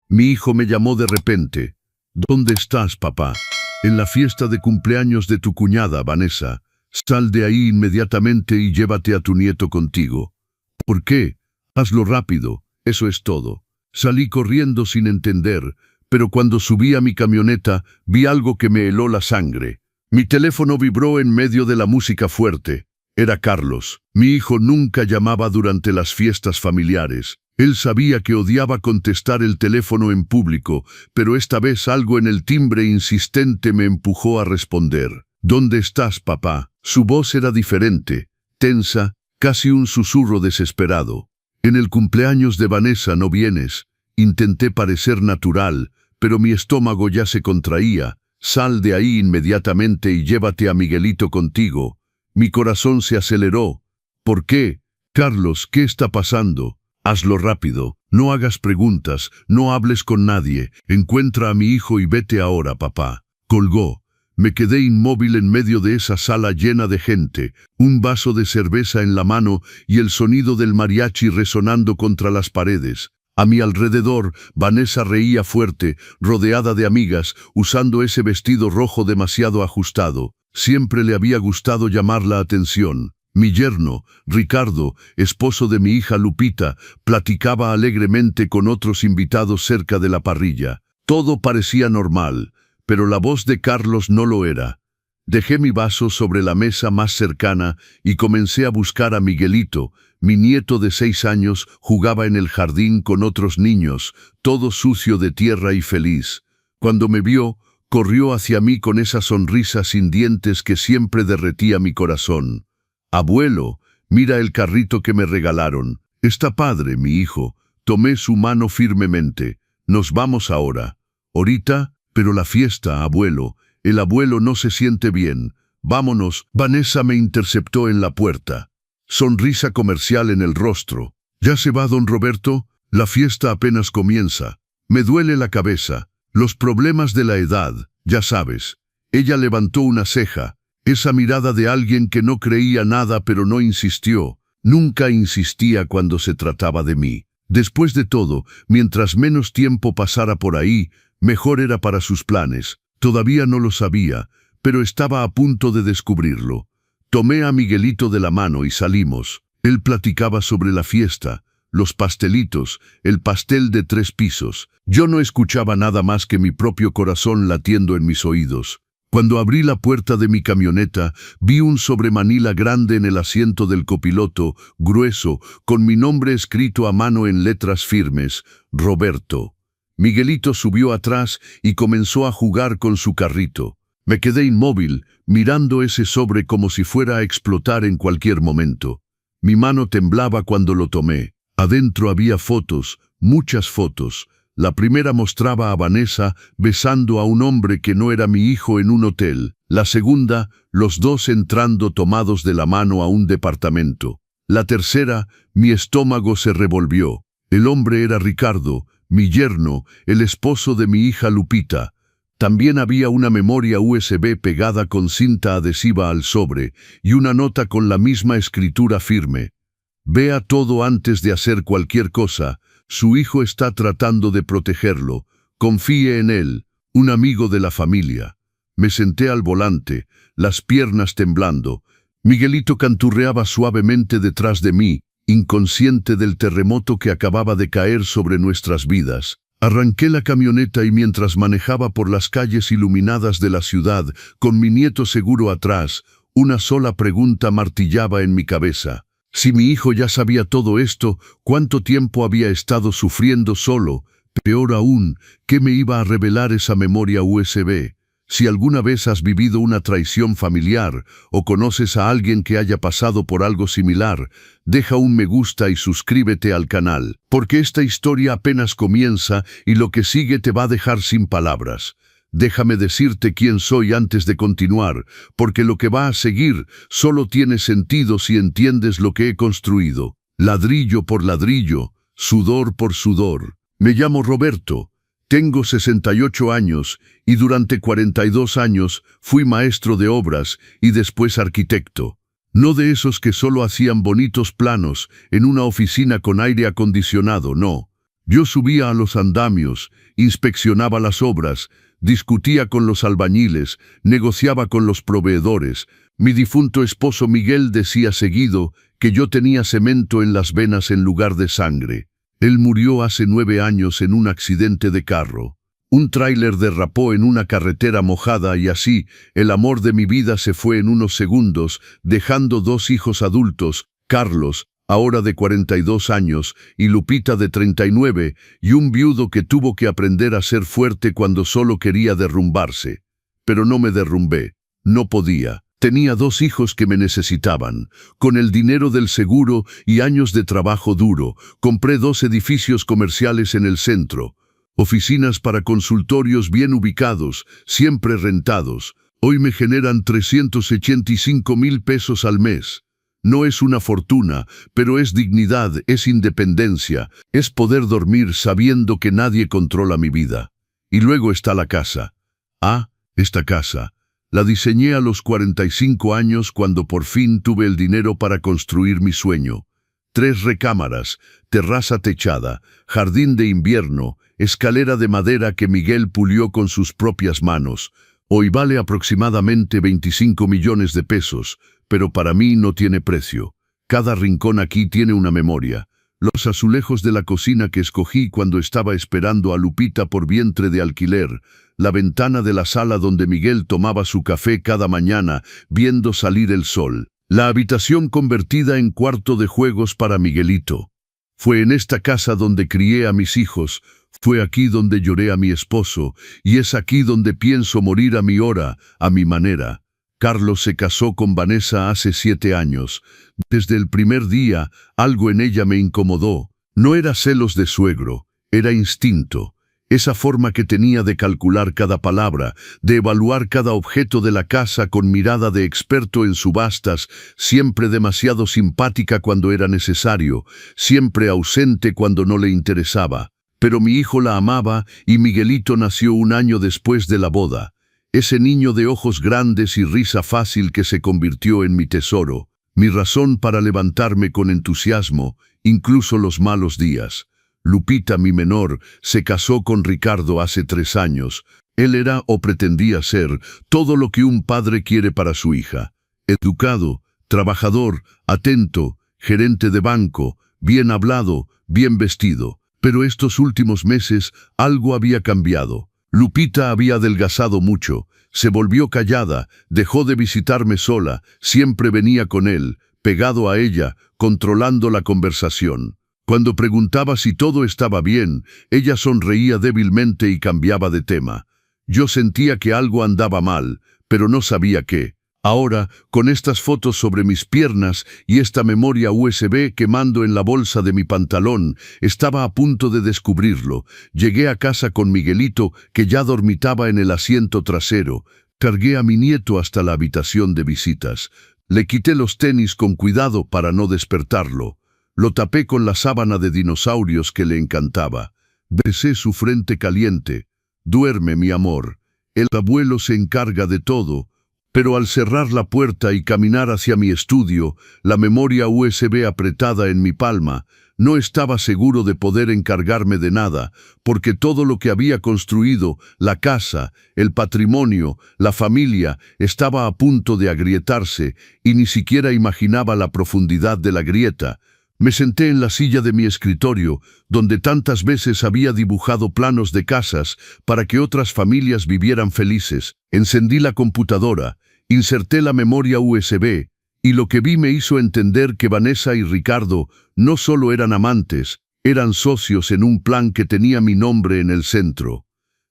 Mi hijo me llamó de repente. ¿Dónde estás, papá? En la fiesta de cumpleaños de tu cuñada, Vanessa. Sal de ahí inmediatamente y llévate a tu nieto contigo. ¿Por qué? Hazlo rápido, eso es todo. Salí corriendo sin entender, pero cuando subí a mi camioneta vi algo que me heló la sangre. Mi teléfono vibró en medio de la música fuerte. Era Carlos. Mi hijo nunca llamaba durante las fiestas familiares. Él sabía que odiaba contestar el teléfono en público, pero esta vez algo en el timbre insistente me empujó a responder. ¿Dónde estás, papá? Su voz era diferente, tensa, casi un susurro desesperado. En el cumpleaños de Vanessa no vienes. Intenté parecer natural, pero mi estómago ya se contraía. Sal de ahí inmediatamente y llévate a Miguelito contigo. Mi corazón se aceleró. ¿Por qué? Carlos, ¿qué está pasando? Hazlo rápido, no hagas preguntas, no hables con nadie. Encuentra a mi hijo y vete ahora, papá. Colgó. Me quedé inmóvil en medio de esa sala llena de gente, un vaso de cerveza en la mano y el sonido del mariachi resonando contra las paredes. A mi alrededor, Vanessa reía fuerte, rodeada de amigas, usando ese vestido rojo demasiado ajustado. Siempre le había gustado llamar la atención. Mi yerno, Ricardo, esposo de mi hija Lupita, platicaba alegremente con otros invitados cerca de la parrilla. Todo parecía normal, pero la voz de Carlos no lo era. Dejé mi vaso sobre la mesa más cercana y comencé a buscar a Miguelito. Mi nieto de 6 años jugaba en el jardín con otros niños, todo sucio de tierra y feliz. Cuando me vio, corrió hacia mí con esa sonrisa sin dientes que siempre derretía mi corazón. «Abuelo, mira el carrito que me regalaron. Está padre, mi hijo». Tomé su mano firmemente. «Nos vamos ahora». «¿Ahorita? Pero la fiesta, abuelo. El abuelo no se siente bien. Vámonos». Vanessa me interceptó en la puerta. Sonrisa comercial en el rostro. «¿Ya se va, don Roberto? La fiesta apenas comienza. Me duele la cabeza. Los problemas de la edad, ya sabes». Ella levantó una ceja. Esa mirada de alguien que no creía nada pero no insistió. Nunca insistía cuando se trataba de mí. Después de todo, mientras menos tiempo pasara por ahí, mejor era para sus planes. Todavía no lo sabía, pero estaba a punto de descubrirlo. Tomé a Miguelito de la mano y salimos. Él platicaba sobre la fiesta, los pastelitos, el pastel de 3 pisos. Yo no escuchaba nada más que mi propio corazón latiendo en mis oídos. Cuando abrí la puerta de mi camioneta, vi un sobremanila grande en el asiento del copiloto, grueso, con mi nombre escrito a mano en letras firmes, Roberto. Miguelito subió atrás y comenzó a jugar con su carrito. Me quedé inmóvil, mirando ese sobre como si fuera a explotar en cualquier momento. Mi mano temblaba cuando lo tomé. Adentro había fotos, muchas fotos. La primera mostraba a Vanessa besando a un hombre que no era mi hijo en un hotel. La segunda, los dos entrando tomados de la mano a un departamento. La tercera, mi estómago se revolvió. El hombre era Ricardo, mi yerno, el esposo de mi hija Lupita. También había una memoria USB pegada con cinta adhesiva al sobre y una nota con la misma escritura firme. Vea todo antes de hacer cualquier cosa. Su hijo está tratando de protegerlo. Confíe en él, un amigo de la familia. Me senté al volante, las piernas temblando. Miguelito canturreaba suavemente detrás de mí, inconsciente del terremoto que acababa de caer sobre nuestras vidas. Arranqué la camioneta y mientras manejaba por las calles iluminadas de la ciudad, con mi nieto seguro atrás, una sola pregunta martillaba en mi cabeza. Si mi hijo ya sabía todo esto, ¿cuánto tiempo había estado sufriendo solo? Peor aún, ¿qué me iba a revelar esa memoria USB? Si alguna vez has vivido una traición familiar o conoces a alguien que haya pasado por algo similar, deja un me gusta y suscríbete al canal, porque esta historia apenas comienza y lo que sigue te va a dejar sin palabras. Déjame decirte quién soy antes de continuar, porque lo que va a seguir solo tiene sentido si entiendes lo que he construido. Ladrillo por ladrillo, sudor por sudor. Me llamo Roberto, tengo 68 años y durante 42 años fui maestro de obras y después arquitecto. No de esos que solo hacían bonitos planos en una oficina con aire acondicionado, no. Yo subía a los andamios, inspeccionaba las obras, discutía con los albañiles, negociaba con los proveedores. Mi difunto esposo Miguel decía seguido que yo tenía cemento en las venas en lugar de sangre. Él murió hace 9 años en un accidente de carro. Un tráiler derrapó en una carretera mojada y así el amor de mi vida se fue en unos segundos, dejando 2 hijos adultos, Carlos, ahora de 42 años, y Lupita de 39, y un viudo que tuvo que aprender a ser fuerte cuando solo quería derrumbarse. Pero no me derrumbé, no podía. Tenía 2 hijos que me necesitaban. Con el dinero del seguro y años de trabajo duro, compré 2 edificios comerciales en el centro. Oficinas para consultorios bien ubicados, siempre rentados. Hoy me generan 385,000 pesos al mes. No es una fortuna, pero es dignidad, es independencia, es poder dormir sabiendo que nadie controla mi vida. Y luego está la casa. Esta casa. La diseñé a los 45 años cuando por fin tuve el dinero para construir mi sueño. 3 recámaras, terraza techada, jardín de invierno, escalera de madera que Miguel pulió con sus propias manos. Hoy vale aproximadamente 25 millones de pesos, pero para mí no tiene precio. Cada rincón aquí tiene una memoria. Los azulejos de la cocina que escogí cuando estaba esperando a Lupita por vientre de alquiler, la ventana de la sala donde Miguel tomaba su café cada mañana, viendo salir el sol, la habitación convertida en cuarto de juegos para Miguelito. Fue en esta casa donde crié a mis hijos, fue aquí donde lloré a mi esposo, y es aquí donde pienso morir a mi hora, a mi manera. Carlos se casó con Vanessa hace 7 años. Desde el primer día, algo en ella me incomodó. No era celos de suegro, era instinto. Esa forma que tenía de calcular cada palabra, de evaluar cada objeto de la casa con mirada de experto en subastas, siempre demasiado simpática cuando era necesario, siempre ausente cuando no le interesaba. Pero mi hijo la amaba y Miguelito nació 1 año después de la boda. Ese niño de ojos grandes y risa fácil que se convirtió en mi tesoro, mi razón para levantarme con entusiasmo, incluso los malos días. Lupita, mi menor, se casó con Ricardo hace 3 años. Él era o pretendía ser todo lo que un padre quiere para su hija. Educado, trabajador, atento, gerente de banco, bien hablado, bien vestido. Pero estos últimos meses algo había cambiado. Lupita había adelgazado mucho, se volvió callada, dejó de visitarme sola, siempre venía con él, pegado a ella, controlando la conversación. Cuando preguntaba si todo estaba bien, ella sonreía débilmente y cambiaba de tema. Yo sentía que algo andaba mal, pero no sabía qué. Ahora, con estas fotos sobre mis piernas y esta memoria USB quemando en la bolsa de mi pantalón, estaba a punto de descubrirlo. Llegué a casa con Miguelito, que ya dormitaba en el asiento trasero. Cargué a mi nieto hasta la habitación de visitas. Le quité los tenis con cuidado para no despertarlo. Lo tapé con la sábana de dinosaurios que le encantaba. Besé su frente caliente. Duerme, mi amor. El abuelo se encarga de todo. Pero al cerrar la puerta y caminar hacia mi estudio, la memoria USB apretada en mi palma, no estaba seguro de poder encargarme de nada, porque todo lo que había construido, la casa, el patrimonio, la familia, estaba a punto de agrietarse y ni siquiera imaginaba la profundidad de la grieta. Me senté en la silla de mi escritorio, donde tantas veces había dibujado planos de casas para que otras familias vivieran felices. Encendí la computadora, inserté la memoria USB, y lo que vi me hizo entender que Vanessa y Ricardo no solo eran amantes, eran socios en un plan que tenía mi nombre en el centro.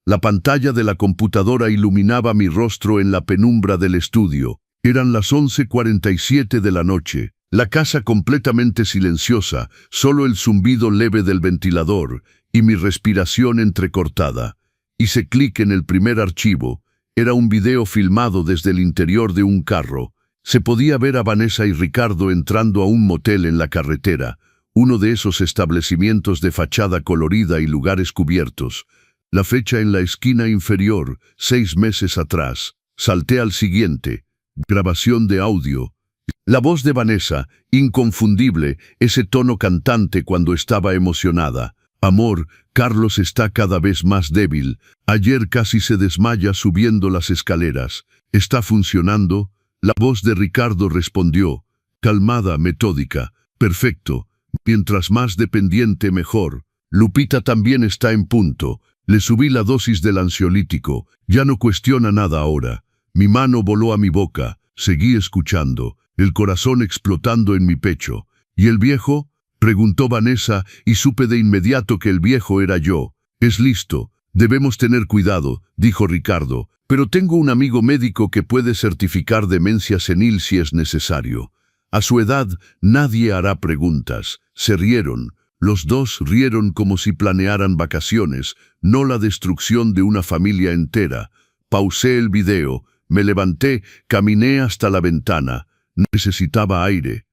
La pantalla de la computadora iluminaba mi rostro en la penumbra del estudio. Eran las 11:47 de la noche. La casa completamente silenciosa, solo el zumbido leve del ventilador y mi respiración entrecortada. Hice clic en el primer archivo. Era un video filmado desde el interior de un carro. Se podía ver a Vanessa y Ricardo entrando a un motel en la carretera, uno de esos establecimientos de fachada colorida y lugares cubiertos. La fecha en la esquina inferior, 6 meses atrás. Salté al siguiente. Grabación de audio. La voz de Vanessa, inconfundible, ese tono cantante cuando estaba emocionada. Amor, Carlos está cada vez más débil. Ayer casi se desmaya subiendo las escaleras. ¿Está funcionando? La voz de Ricardo respondió, calmada, metódica. Perfecto. Mientras más dependiente, mejor. Lupita también está en punto. Le subí la dosis del ansiolítico. Ya no cuestiona nada ahora. Mi mano voló a mi boca. Seguí escuchando, el corazón explotando en mi pecho. ¿Y el viejo? Preguntó Vanessa y supe de inmediato que el viejo era yo. Es listo. Debemos tener cuidado, dijo Ricardo, pero tengo un amigo médico que puede certificar demencia senil si es necesario. A su edad nadie hará preguntas. Se rieron. Los dos rieron como si planearan vacaciones, no la destrucción de una familia entera. Pausé el video, me levanté, caminé hasta la ventana. Necesitaba aire.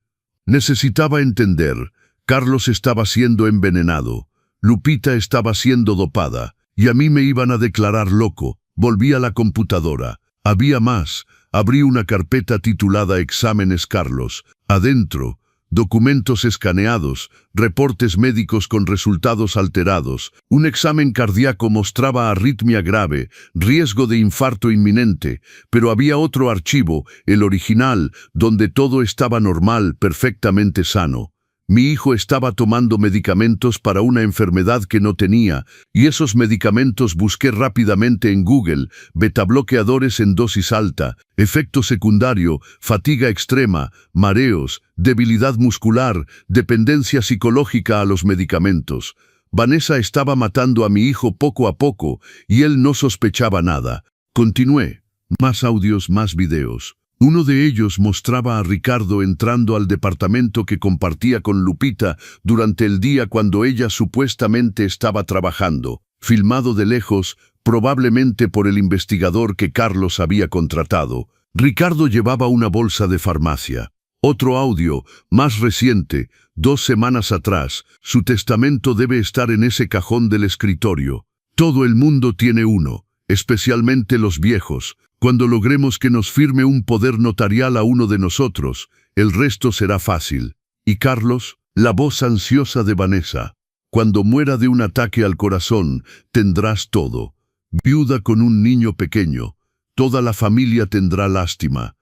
Necesitaba entender. Carlos estaba siendo envenenado. Lupita estaba siendo dopada. Y a mí me iban a declarar loco. Volví a la computadora. Había más. Abrí una carpeta titulada Exámenes Carlos. Adentro, documentos escaneados, reportes médicos con resultados alterados. Un examen cardíaco mostraba arritmia grave, riesgo de infarto inminente, pero había otro archivo, el original, donde todo estaba normal, perfectamente sano. Mi hijo estaba tomando medicamentos para una enfermedad que no tenía, y esos medicamentos busqué rápidamente en Google, betabloqueadores en dosis alta, efecto secundario, fatiga extrema, mareos, debilidad muscular, dependencia psicológica a los medicamentos. Vanessa estaba matando a mi hijo poco a poco, y él no sospechaba nada. Continué. Más audios, más videos. Uno de ellos mostraba a Ricardo entrando al departamento que compartía con Lupita durante el día cuando ella supuestamente estaba trabajando, filmado de lejos, probablemente por el investigador que Carlos había contratado. Ricardo llevaba una bolsa de farmacia. Otro audio, más reciente, 2 semanas atrás. Su testamento debe estar en ese cajón del escritorio. Todo el mundo tiene uno, especialmente los viejos. Cuando logremos que nos firme un poder notarial a uno de nosotros, el resto será fácil. ¿Y Carlos? La voz ansiosa de Vanessa. Cuando muera de un ataque al corazón, tendrás todo. Viuda con un niño pequeño. Toda la familia tendrá lástima.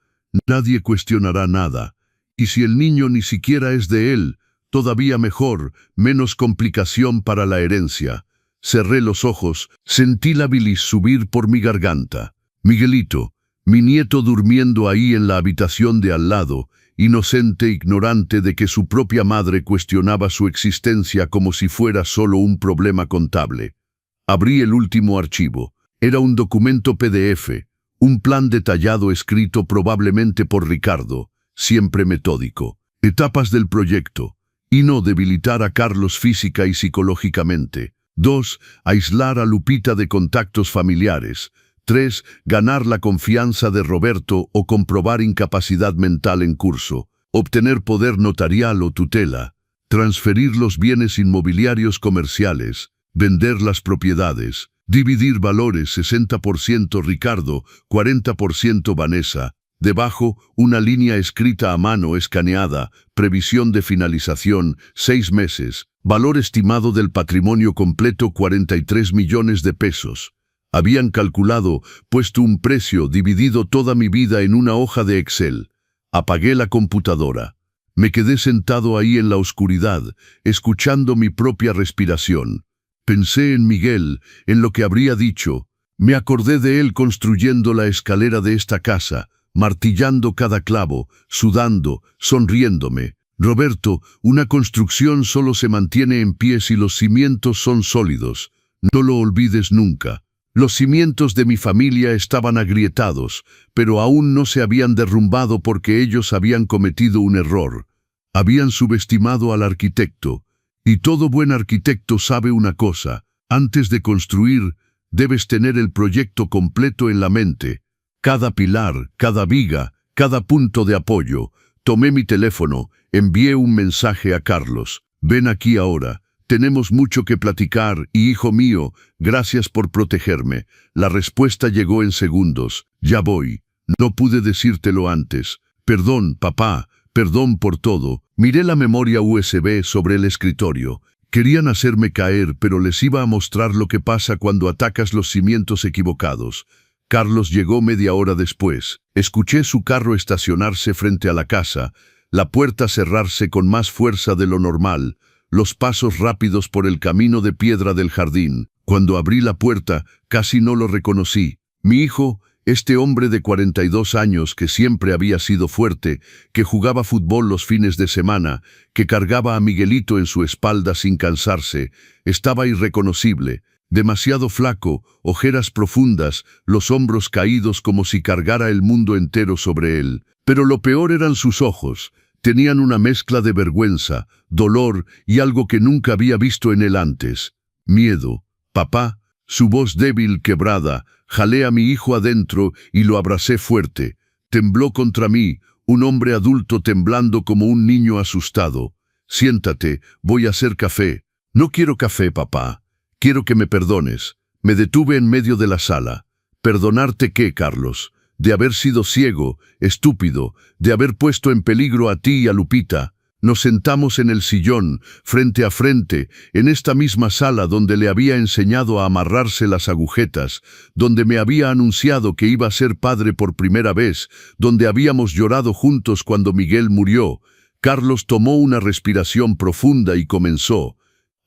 Nadie cuestionará nada. Y si el niño ni siquiera es de él, todavía mejor, menos complicación para la herencia. Cerré los ojos, sentí la bilis subir por mi garganta. Miguelito, mi nieto durmiendo ahí en la habitación de al lado, inocente, ignorante de que su propia madre cuestionaba su existencia como si fuera solo un problema contable. Abrí el último archivo. Era un documento PDF, un plan detallado escrito probablemente por Ricardo, siempre metódico. Etapas del proyecto. 1. Debilitar a Carlos física y psicológicamente. 2. Aislar a Lupita de contactos familiares. 3. Ganar la confianza de Roberto o comprobar incapacidad mental en curso. Obtener poder notarial o tutela. Transferir los bienes inmobiliarios comerciales. Vender las propiedades. Dividir valores 60% Ricardo, 40% Vanessa. Debajo, una línea escrita a mano escaneada. Previsión de finalización, 6 meses. Valor estimado del patrimonio completo, 43 millones de pesos. Habían calculado, puesto un precio, dividido toda mi vida en una hoja de Excel. Apagué la computadora. Me quedé sentado ahí en la oscuridad, escuchando mi propia respiración. Pensé en Miguel, en lo que habría dicho. Me acordé de él construyendo la escalera de esta casa, martillando cada clavo, sudando, sonriéndome. Roberto, una construcción solo se mantiene en pie si los cimientos son sólidos. No lo olvides nunca. Los cimientos de mi familia estaban agrietados, pero aún no se habían derrumbado porque ellos habían cometido un error. Habían subestimado al arquitecto. Y todo buen arquitecto sabe una cosa: antes de construir, debes tener el proyecto completo en la mente. Cada pilar, cada viga, cada punto de apoyo. Tomé mi teléfono, envié un mensaje a Carlos. Ven aquí ahora. Tenemos mucho que platicar y, hijo mío, gracias por protegerme. La respuesta llegó en segundos. Ya voy. No pude decírtelo antes. Perdón, papá. Perdón por todo. Miré la memoria USB sobre el escritorio. Querían hacerme caer, pero les iba a mostrar lo que pasa cuando atacas los cimientos equivocados. Carlos llegó media hora después. Escuché su carro estacionarse frente a la casa, la puerta cerrarse con más fuerza de lo normal, los pasos rápidos por el camino de piedra del jardín. Cuando abrí la puerta, casi no lo reconocí. Mi hijo, este hombre de 42 años que siempre había sido fuerte, que jugaba fútbol los fines de semana, que cargaba a Miguelito en su espalda sin cansarse, estaba irreconocible, demasiado flaco, ojeras profundas, los hombros caídos como si cargara el mundo entero sobre él. Pero lo peor eran sus ojos. Tenían una mezcla de vergüenza, dolor y algo que nunca había visto en él antes. Miedo. Papá, su voz débil, quebrada. Jalé a mi hijo adentro y lo abracé fuerte. Tembló contra mí, un hombre adulto temblando como un niño asustado. Siéntate, voy a hacer café. No quiero café, papá. Quiero que me perdones. Me detuve en medio de la sala. ¿Perdonarte qué, Carlos? De haber sido ciego, estúpido, de haber puesto en peligro a ti y a Lupita. Nos sentamos en el sillón, frente a frente, en esta misma sala donde le había enseñado a amarrarse las agujetas, donde me había anunciado que iba a ser padre por primera vez, donde habíamos llorado juntos cuando Miguel murió. Carlos tomó una respiración profunda y comenzó.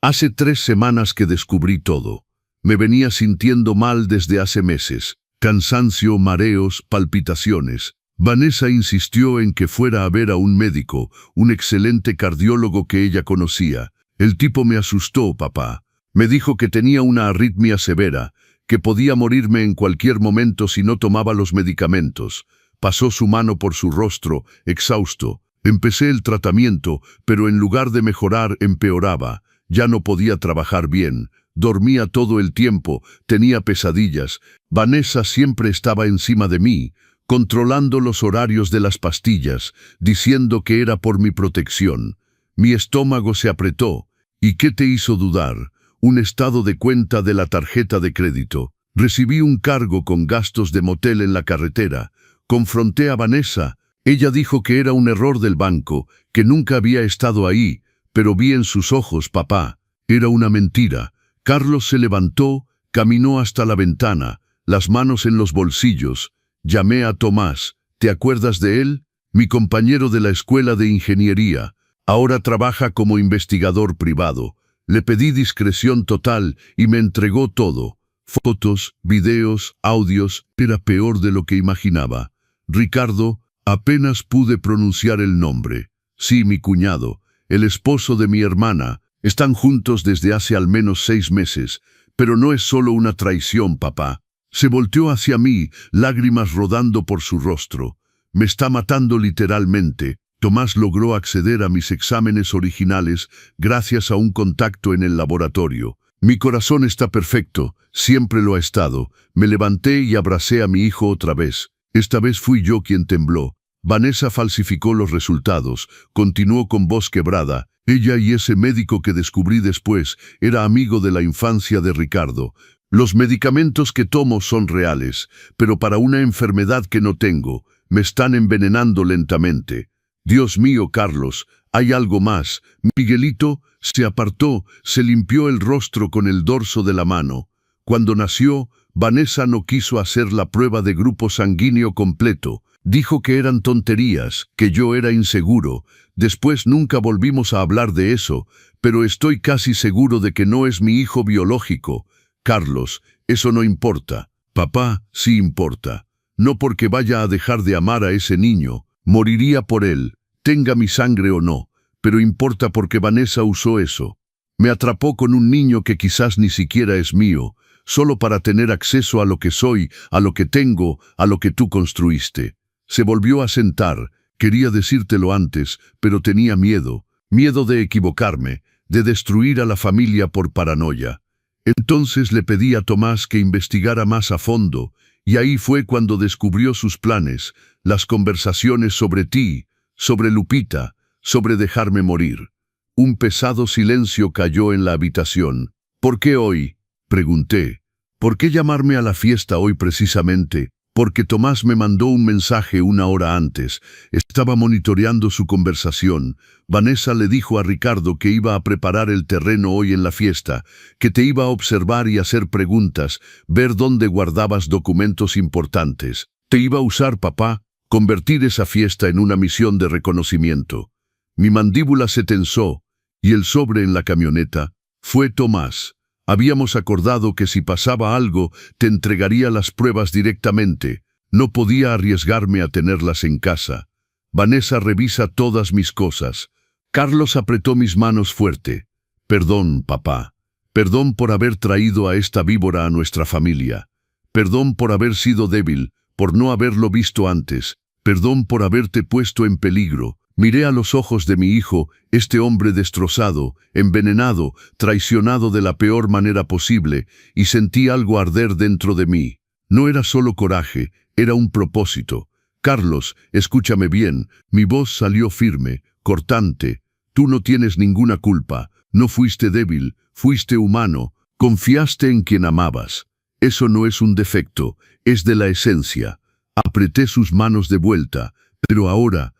Hace 3 semanas que descubrí todo. Me venía sintiendo mal desde hace meses. Cansancio, mareos, palpitaciones. Vanessa insistió en que fuera a ver a un médico, un excelente cardiólogo que ella conocía. El tipo me asustó, papá. Me dijo que tenía una arritmia severa, que podía morirme en cualquier momento si no tomaba los medicamentos. Pasó su mano por su rostro, exhausto. Empecé el tratamiento, pero en lugar de mejorar, empeoraba. Ya no podía trabajar bien. Dormía todo el tiempo, tenía pesadillas. Vanessa siempre estaba encima de mí, controlando los horarios de las pastillas, diciendo que era por mi protección. Mi estómago se apretó. ¿Y qué te hizo dudar? Un estado de cuenta de la tarjeta de crédito. Recibí un cargo con gastos de motel en la carretera. Confronté a Vanessa. Ella dijo que era un error del banco, que nunca había estado ahí, pero vi en sus ojos, papá. Era una mentira. Carlos se levantó, caminó hasta la ventana, las manos en los bolsillos. Llamé a Tomás. ¿Te acuerdas de él? Mi compañero de la escuela de ingeniería. Ahora trabaja como investigador privado. Le pedí discreción total y me entregó todo. Fotos, videos, audios. Era peor de lo que imaginaba. Ricardo, apenas pude pronunciar el nombre. Sí, mi cuñado, el esposo de mi hermana. Están juntos desde hace al menos 6 meses, pero no es solo una traición, papá. Se volteó hacia mí, lágrimas rodando por su rostro. Me está matando literalmente. Tomás logró acceder a mis exámenes originales gracias a un contacto en el laboratorio. Mi corazón está perfecto, siempre lo ha estado. Me levanté y abracé a mi hijo otra vez. Esta vez fui yo quien tembló. Vanessa falsificó los resultados, continuó con voz quebrada. Ella y ese médico que descubrí después era amigo de la infancia de Ricardo. Los medicamentos que tomo son reales, pero para una enfermedad que no tengo, me están envenenando lentamente. Dios mío, Carlos, hay algo más. Miguelito se apartó, se limpió el rostro con el dorso de la mano. Cuando nació, Vanessa no quiso hacer la prueba de grupo sanguíneo completo. Dijo que eran tonterías, que yo era inseguro. Después nunca volvimos a hablar de eso, pero estoy casi seguro de que no es mi hijo biológico. Carlos, eso no importa. Papá, sí importa. No porque vaya a dejar de amar a ese niño. Moriría por él, tenga mi sangre o no, pero importa porque Vanessa usó eso. Me atrapó con un niño que quizás ni siquiera es mío, solo para tener acceso a lo que soy, a lo que tengo, a lo que tú construiste. Se volvió a sentar. Quería decírtelo antes, pero tenía miedo. Miedo de equivocarme, de destruir a la familia por paranoia. Entonces le pedí a Tomás que investigara más a fondo, y ahí fue cuando descubrió sus planes, las conversaciones sobre ti, sobre Lupita, sobre dejarme morir. Un pesado silencio cayó en la habitación. ¿Por qué hoy?, pregunté. ¿Por qué llamarme a la fiesta hoy precisamente? porque Tomás me mandó un mensaje una hora antes. Estaba monitoreando su conversación. Vanessa le dijo a Ricardo que iba a preparar el terreno hoy en la fiesta, que te iba a observar y hacer preguntas, ver dónde guardabas documentos importantes. Te iba a usar, papá, convertir esa fiesta en una misión de reconocimiento. Mi mandíbula se tensó, y el sobre en la camioneta fue Tomás. Habíamos acordado que si pasaba algo, te entregaría las pruebas directamente. No podía arriesgarme a tenerlas en casa. Vanessa revisa todas mis cosas. Carlos apretó mis manos fuerte. Perdón, papá. Perdón por haber traído a esta víbora a nuestra familia. Perdón por haber sido débil, por no haberlo visto antes. Perdón por haberte puesto en peligro. Miré a los ojos de mi hijo, este hombre destrozado, envenenado, traicionado de la peor manera posible, y sentí algo arder dentro de mí. No era solo coraje, era un propósito. Carlos, escúchame bien, mi voz salió firme, cortante. Tú no tienes ninguna culpa, no fuiste débil, fuiste humano, confiaste en quien amabas. Eso no es un defecto, es de la esencia. Apreté sus manos de vuelta, pero ahora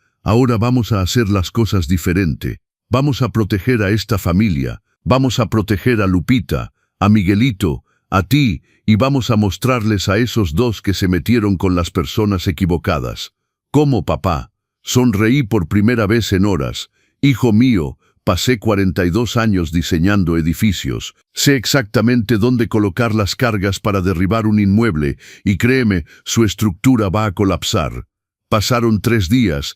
vamos a hacer las cosas diferente. Vamos a proteger a esta familia, vamos a proteger a Lupita, a Miguelito, a ti, y vamos a mostrarles a esos dos que se metieron con las personas equivocadas. ¿Cómo, papá? Sonreí por primera vez en horas. Hijo mío, pasé 42 años diseñando edificios. Sé exactamente dónde colocar las cargas para derribar un inmueble, y créeme, su estructura va a colapsar. Pasaron 3 días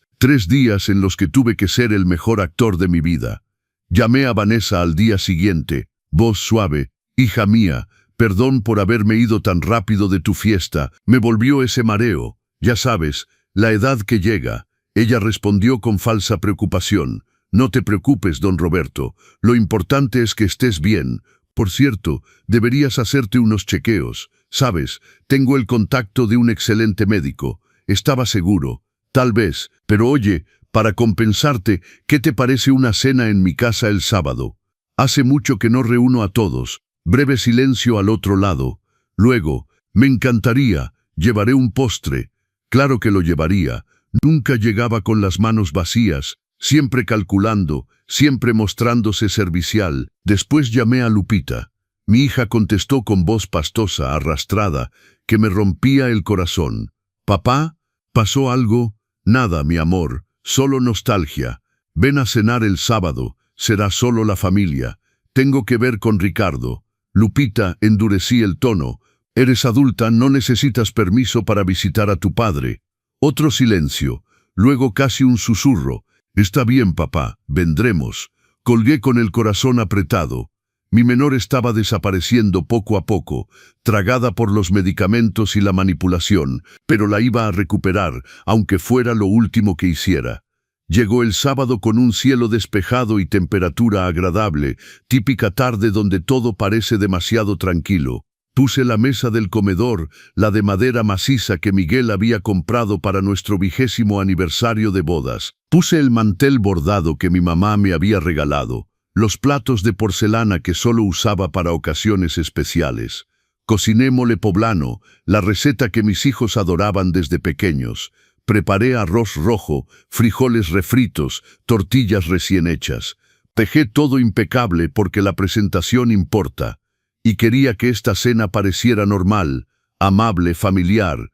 en los que tuve que ser el mejor actor de mi vida. Llamé a Vanessa al día siguiente, voz suave, hija mía, perdón por haberme ido tan rápido de tu fiesta, me volvió ese mareo, ya sabes, la edad que llega. Ella respondió con falsa preocupación, no te preocupes, don Roberto, lo importante es que estés bien. Por cierto, deberías hacerte unos chequeos, sabes, tengo el contacto de un excelente médico. Estaba seguro, tal vez, pero oye, para compensarte, ¿qué te parece una cena en mi casa el sábado? Hace mucho que no reúno a todos. Breve silencio al otro lado. Luego, me encantaría, llevaré un postre. Claro que lo llevaría. Nunca llegaba con las manos vacías, siempre calculando, siempre mostrándose servicial. Después llamé a Lupita. Mi hija contestó con voz pastosa, arrastrada, que me rompía el corazón. «Papá, ¿pasó algo?» «Nada, mi amor, solo nostalgia. Ven a cenar el sábado, será solo la familia. Tengo que ver con Ricardo». «Lupita», endurecí el tono. «Eres adulta, no necesitas permiso para visitar a tu padre». Otro silencio, luego casi un susurro. «Está bien, papá, vendremos». Colgué con el corazón apretado. Mi menor estaba desapareciendo poco a poco, tragada por los medicamentos y la manipulación, pero la iba a recuperar, aunque fuera lo último que hiciera. Llegó el sábado con un cielo despejado y temperatura agradable, típica tarde donde todo parece demasiado tranquilo. Puse la mesa del comedor, la de madera maciza que Miguel había comprado para nuestro 20º aniversario de bodas. Puse el mantel bordado que mi mamá me había regalado. Los platos de porcelana que solo usaba para ocasiones especiales. Cociné mole poblano, la receta que mis hijos adoraban desde pequeños. Preparé arroz rojo, frijoles refritos, tortillas recién hechas. Dejé todo impecable porque la presentación importa. Y quería que esta cena pareciera normal, amable, familiar.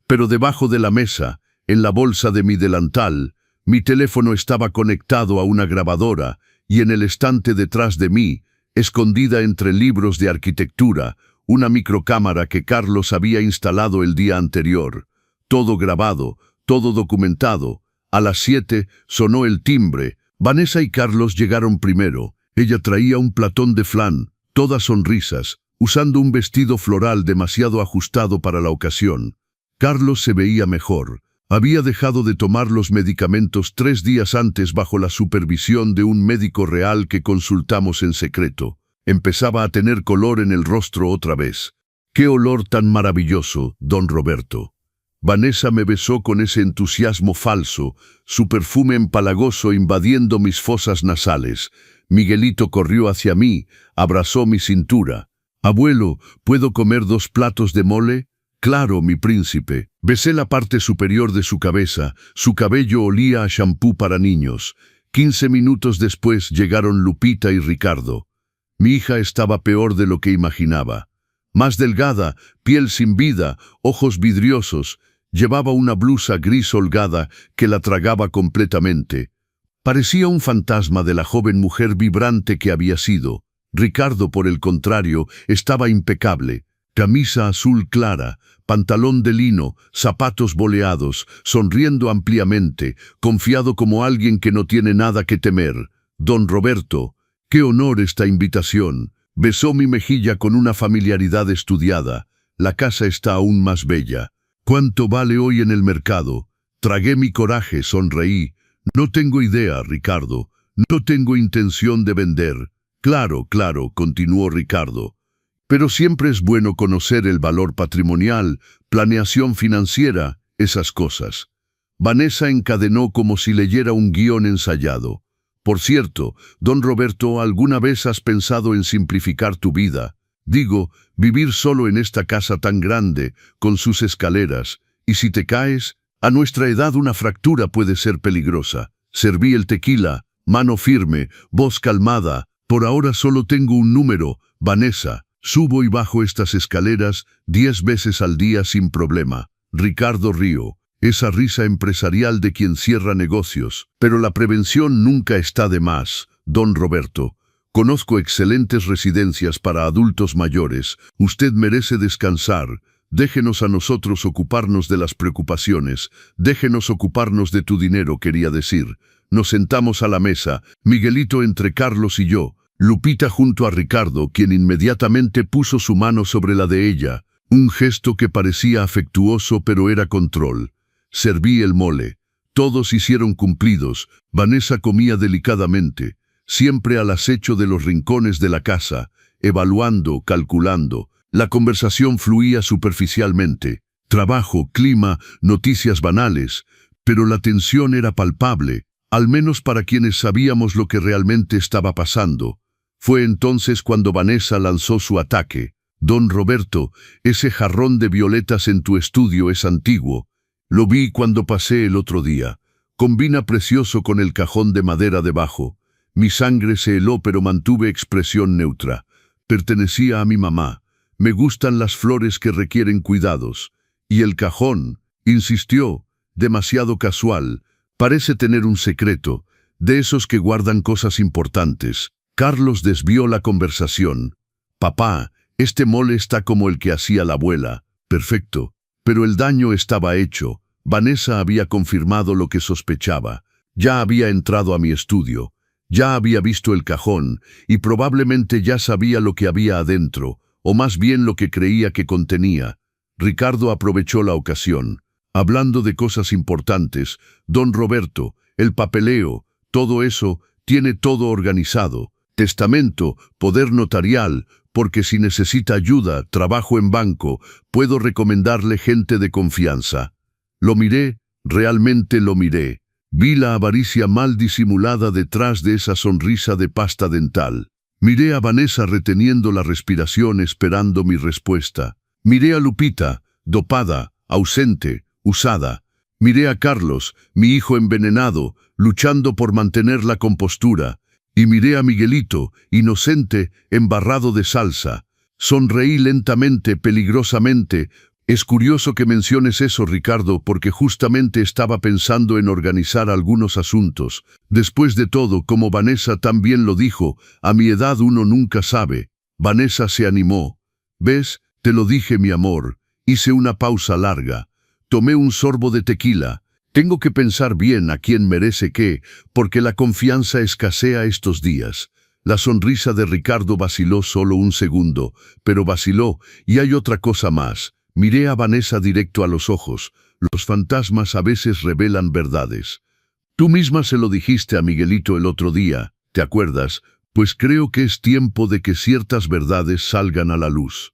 Pero debajo de la mesa, en la bolsa de mi delantal, mi teléfono estaba conectado a una grabadora y en el estante detrás de mí, escondida entre libros de arquitectura, una microcámara que Carlos había instalado el día anterior. Todo grabado, todo documentado. A las 7 sonó el timbre. Vanessa y Carlos llegaron primero. Ella traía un platón de flan, todas sonrisas, usando un vestido floral demasiado ajustado para la ocasión. Carlos se veía mejor. Había dejado de tomar los medicamentos 3 días antes bajo la supervisión de un médico real que consultamos en secreto. Empezaba a tener color en el rostro otra vez. ¡Qué olor tan maravilloso, don Roberto! Vanessa me besó con ese entusiasmo falso, su perfume empalagoso invadiendo mis fosas nasales. Miguelito corrió hacia mí, abrazó mi cintura. «Abuelo, ¿puedo comer 2 platos de mole?» Claro, mi príncipe. Besé la parte superior de su cabeza. Su cabello olía a shampoo para niños. 15 minutos después llegaron Lupita y Ricardo. Mi hija estaba peor de lo que imaginaba. Más delgada, piel sin vida, ojos vidriosos. Llevaba una blusa gris holgada que la tragaba completamente. Parecía un fantasma de la joven mujer vibrante que había sido. Ricardo, por el contrario, estaba impecable. Camisa azul clara, pantalón de lino, zapatos boleados, sonriendo ampliamente, confiado como alguien que no tiene nada que temer. Don Roberto, qué honor esta invitación. Besó mi mejilla con una familiaridad estudiada. La casa está aún más bella. ¿Cuánto vale hoy en el mercado? Tragué mi coraje, sonreí. No tengo idea, Ricardo. No tengo intención de vender. Claro, continuó Ricardo. Pero siempre es bueno conocer el valor patrimonial, planeación financiera, esas cosas. Vanessa encadenó como si leyera un guión ensayado. Por cierto, don Roberto, ¿alguna vez has pensado en simplificar tu vida? Digo, vivir solo en esta casa tan grande, con sus escaleras, y si te caes, a nuestra edad una fractura puede ser peligrosa. Serví el tequila, mano firme, voz calmada. Por ahora solo tengo un número, Vanessa. Subo y bajo estas escaleras 10 veces al día sin problema. Ricardo rió. Esa risa empresarial de quien cierra negocios. Pero la prevención nunca está de más, don Roberto. Conozco excelentes residencias para adultos mayores. Usted merece descansar. Déjenos a nosotros ocuparnos de las preocupaciones. Déjenos ocuparnos de tu dinero, quería decir. Nos sentamos a la mesa, Miguelito entre Carlos y yo. Lupita junto a Ricardo, quien inmediatamente puso su mano sobre la de ella. Un gesto que parecía afectuoso, pero era control. Serví el mole. Todos hicieron cumplidos. Vanessa comía delicadamente, siempre al acecho de los rincones de la casa, evaluando, calculando. La conversación fluía superficialmente. Trabajo, clima, noticias banales. Pero la tensión era palpable, al menos para quienes sabíamos lo que realmente estaba pasando. Fue entonces cuando Vanessa lanzó su ataque. Don Roberto, ese jarrón de violetas en tu estudio es antiguo. Lo vi cuando pasé el otro día. Combina precioso con el cajón de madera debajo. Mi sangre se heló pero mantuve expresión neutra. Pertenecía a mi mamá. Me gustan las flores que requieren cuidados. Y el cajón, insistió, demasiado casual. Parece tener un secreto, de esos que guardan cosas importantes. Carlos desvió la conversación. Papá, este mole está como el que hacía la abuela. Perfecto. Pero el daño estaba hecho. Vanessa había confirmado lo que sospechaba. Ya había entrado a mi estudio. Ya había visto el cajón, y probablemente ya sabía lo que había adentro, o más bien lo que creía que contenía. Ricardo aprovechó la ocasión. Hablando de cosas importantes, don Roberto, el papeleo, todo eso, tiene todo organizado. Testamento, poder notarial, porque si necesita ayuda, trabajo en banco, puedo recomendarle gente de confianza. Lo miré, realmente lo miré. Vi la avaricia mal disimulada detrás de esa sonrisa de pasta dental. Miré a Vanessa reteniendo la respiración esperando mi respuesta. Miré a Lupita, dopada, ausente, usada. Miré a Carlos, mi hijo envenenado, luchando por mantener la compostura. Y miré a Miguelito, inocente, embarrado de salsa. Sonreí lentamente, peligrosamente. Es curioso que menciones eso, Ricardo, porque justamente estaba pensando en organizar algunos asuntos. Después de todo, como Vanessa también lo dijo, a mi edad uno nunca sabe. Vanessa se animó. ¿Ves? Te lo dije, mi amor. Hice una pausa larga. Tomé un sorbo de tequila. Tengo que pensar bien a quién merece qué, porque la confianza escasea estos días. La sonrisa de Ricardo vaciló solo un segundo, pero vaciló, y hay otra cosa más. Miré a Vanessa directo a los ojos. Los fantasmas a veces revelan verdades. Tú misma se lo dijiste a Miguelito el otro día, ¿te acuerdas? Pues creo que es tiempo de que ciertas verdades salgan a la luz.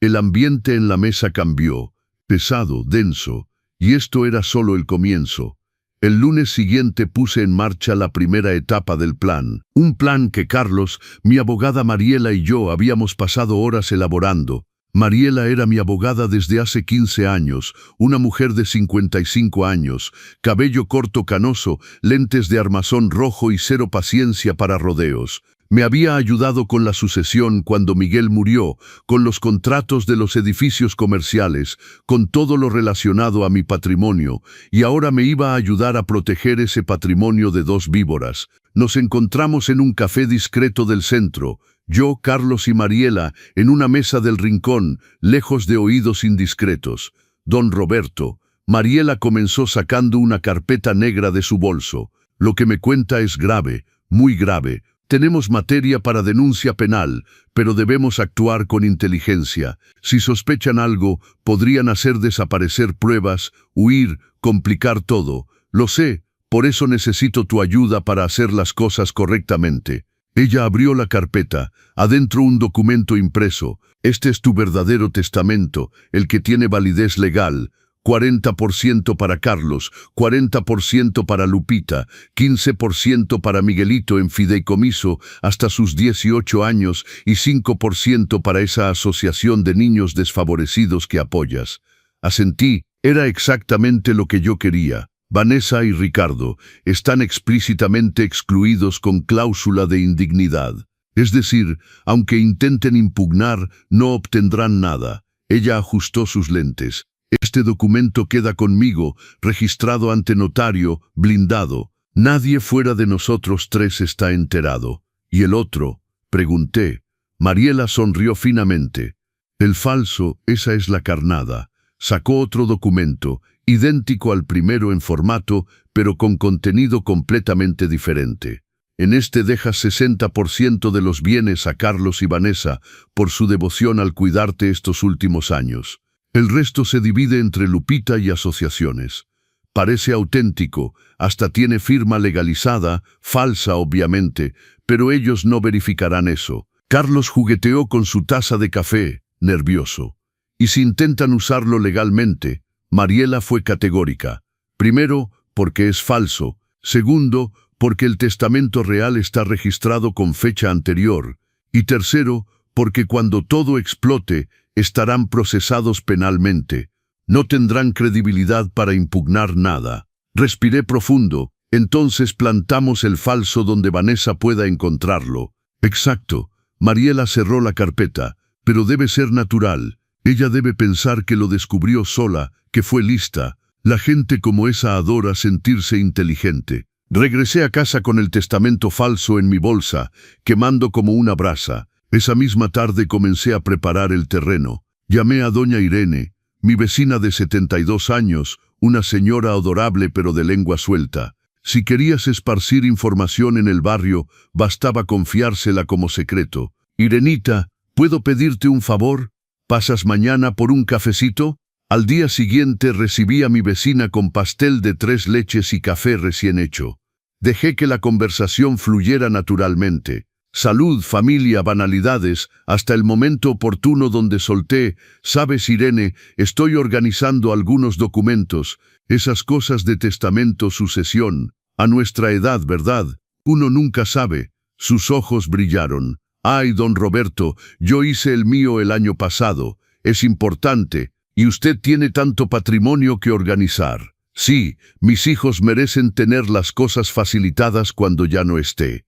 El ambiente en la mesa cambió, pesado, denso, y esto era solo el comienzo. El lunes siguiente puse en marcha la primera etapa del plan, un plan que Carlos, mi abogada Mariela y yo habíamos pasado horas elaborando. Mariela era mi abogada desde hace 15 años, una mujer de 55 años, cabello corto canoso, lentes de armazón rojo y cero paciencia para rodeos. Me había ayudado con la sucesión cuando Miguel murió, con los contratos de los edificios comerciales, con todo lo relacionado a mi patrimonio, y ahora me iba a ayudar a proteger ese patrimonio de dos víboras. Nos encontramos en un café discreto del centro, yo, Carlos y Mariela, en una mesa del rincón, lejos de oídos indiscretos. Don Roberto, Mariela comenzó sacando una carpeta negra de su bolso. Lo que me cuenta es grave, muy grave. Tenemos materia para denuncia penal, pero debemos actuar con inteligencia. Si sospechan algo, podrían hacer desaparecer pruebas, huir, complicar todo. Lo sé, por eso necesito tu ayuda para hacer las cosas correctamente. Ella abrió la carpeta, adentro un documento impreso. Este es tu verdadero testamento, el que tiene validez legal. 40% para Carlos, 40% para Lupita, 15% para Miguelito en fideicomiso hasta sus 18 años y 5% para esa asociación de niños desfavorecidos que apoyas. Asentí, era exactamente lo que yo quería. Vanessa y Ricardo están explícitamente excluidos con cláusula de indignidad. Es decir, aunque intenten impugnar, no obtendrán nada. Ella ajustó sus lentes. Este documento queda conmigo, registrado ante notario, blindado. Nadie fuera de nosotros tres está enterado. ¿Y el otro? Pregunté. Mariela sonrió finamente. El falso, esa es la carnada. Sacó otro documento, idéntico al primero en formato, pero con contenido completamente diferente. En este deja 60% de los bienes a Carlos y Vanessa por su devoción al cuidarte estos últimos años. El resto se divide entre Lupita y asociaciones. Parece auténtico, hasta tiene firma legalizada, falsa obviamente, pero ellos no verificarán eso. Carlos jugueteó con su taza de café, nervioso. Y si intentan usarlo legalmente, Mariela fue categórica. Primero, porque es falso. Segundo, porque el testamento real está registrado con fecha anterior. Y tercero, porque cuando todo explote, estarán procesados penalmente. No tendrán credibilidad para impugnar nada. Respiré profundo. Entonces plantamos el falso donde Vanessa pueda encontrarlo. Exacto. Mariela cerró la carpeta, pero debe ser natural. Ella debe pensar que lo descubrió sola, que fue lista. La gente como esa adora sentirse inteligente. Regresé a casa con el testamento falso en mi bolsa, quemando como una brasa. Esa misma tarde comencé a preparar el terreno. Llamé a doña Irene, mi vecina de 72 años, una señora adorable pero de lengua suelta. Si querías esparcir información en el barrio, bastaba confiársela como secreto. Irenita, ¿puedo pedirte un favor? ¿Pasas mañana por un cafecito? Al día siguiente recibí a mi vecina con pastel de 3 leches y café recién hecho. Dejé que la conversación fluyera naturalmente. Salud, familia, banalidades, hasta el momento oportuno donde solté. Sabes, Irene, estoy organizando algunos documentos, esas cosas de testamento, sucesión. A nuestra edad, ¿verdad? Uno nunca sabe. Sus ojos brillaron. Ay, don Roberto, yo hice el mío el año pasado. Es importante. Y usted tiene tanto patrimonio que organizar. Sí, mis hijos merecen tener las cosas facilitadas cuando ya no esté.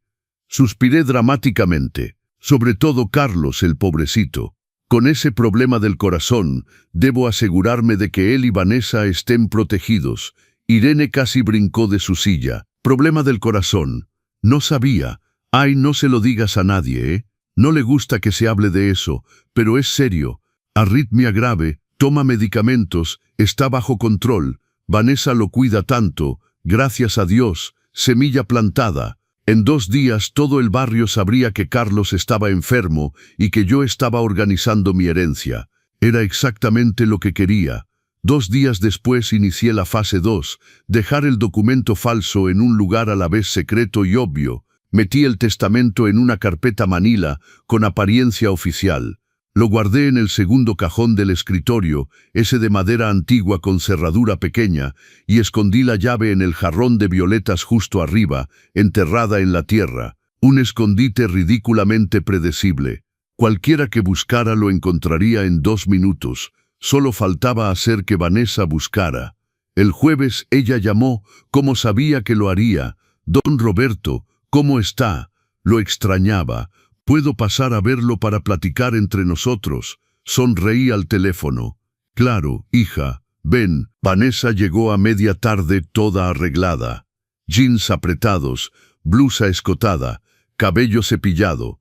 Suspiré dramáticamente. Sobre todo Carlos, el pobrecito. Con ese problema del corazón, debo asegurarme de que él y Vanessa estén protegidos. Irene casi brincó de su silla. Problema del corazón. No sabía. Ay, no se lo digas a nadie, ¿eh? No le gusta que se hable de eso, pero es serio. Arritmia grave, toma medicamentos, está bajo control. Vanessa lo cuida tanto, gracias a Dios, semilla plantada. En 2 días todo el barrio sabría que Carlos estaba enfermo y que yo estaba organizando mi herencia. Era exactamente lo que quería. 2 días después inicié la fase 2, dejar el documento falso en un lugar a la vez secreto y obvio. Metí el testamento en una carpeta manila con apariencia oficial. Lo guardé en el segundo cajón del escritorio, ese de madera antigua con cerradura pequeña, y escondí la llave en el jarrón de violetas justo arriba, enterrada en la tierra. Un escondite ridículamente predecible. Cualquiera que buscara lo encontraría en 2 minutos. Solo faltaba hacer que Vanessa buscara. El jueves ella llamó, como sabía que lo haría. Don Roberto, ¿cómo está? Lo extrañaba. ¿Puedo pasar a verlo para platicar entre nosotros? Sonreí al teléfono. Claro, hija, ven. Vanessa llegó a media tarde toda arreglada. Jeans apretados, blusa escotada, cabello cepillado.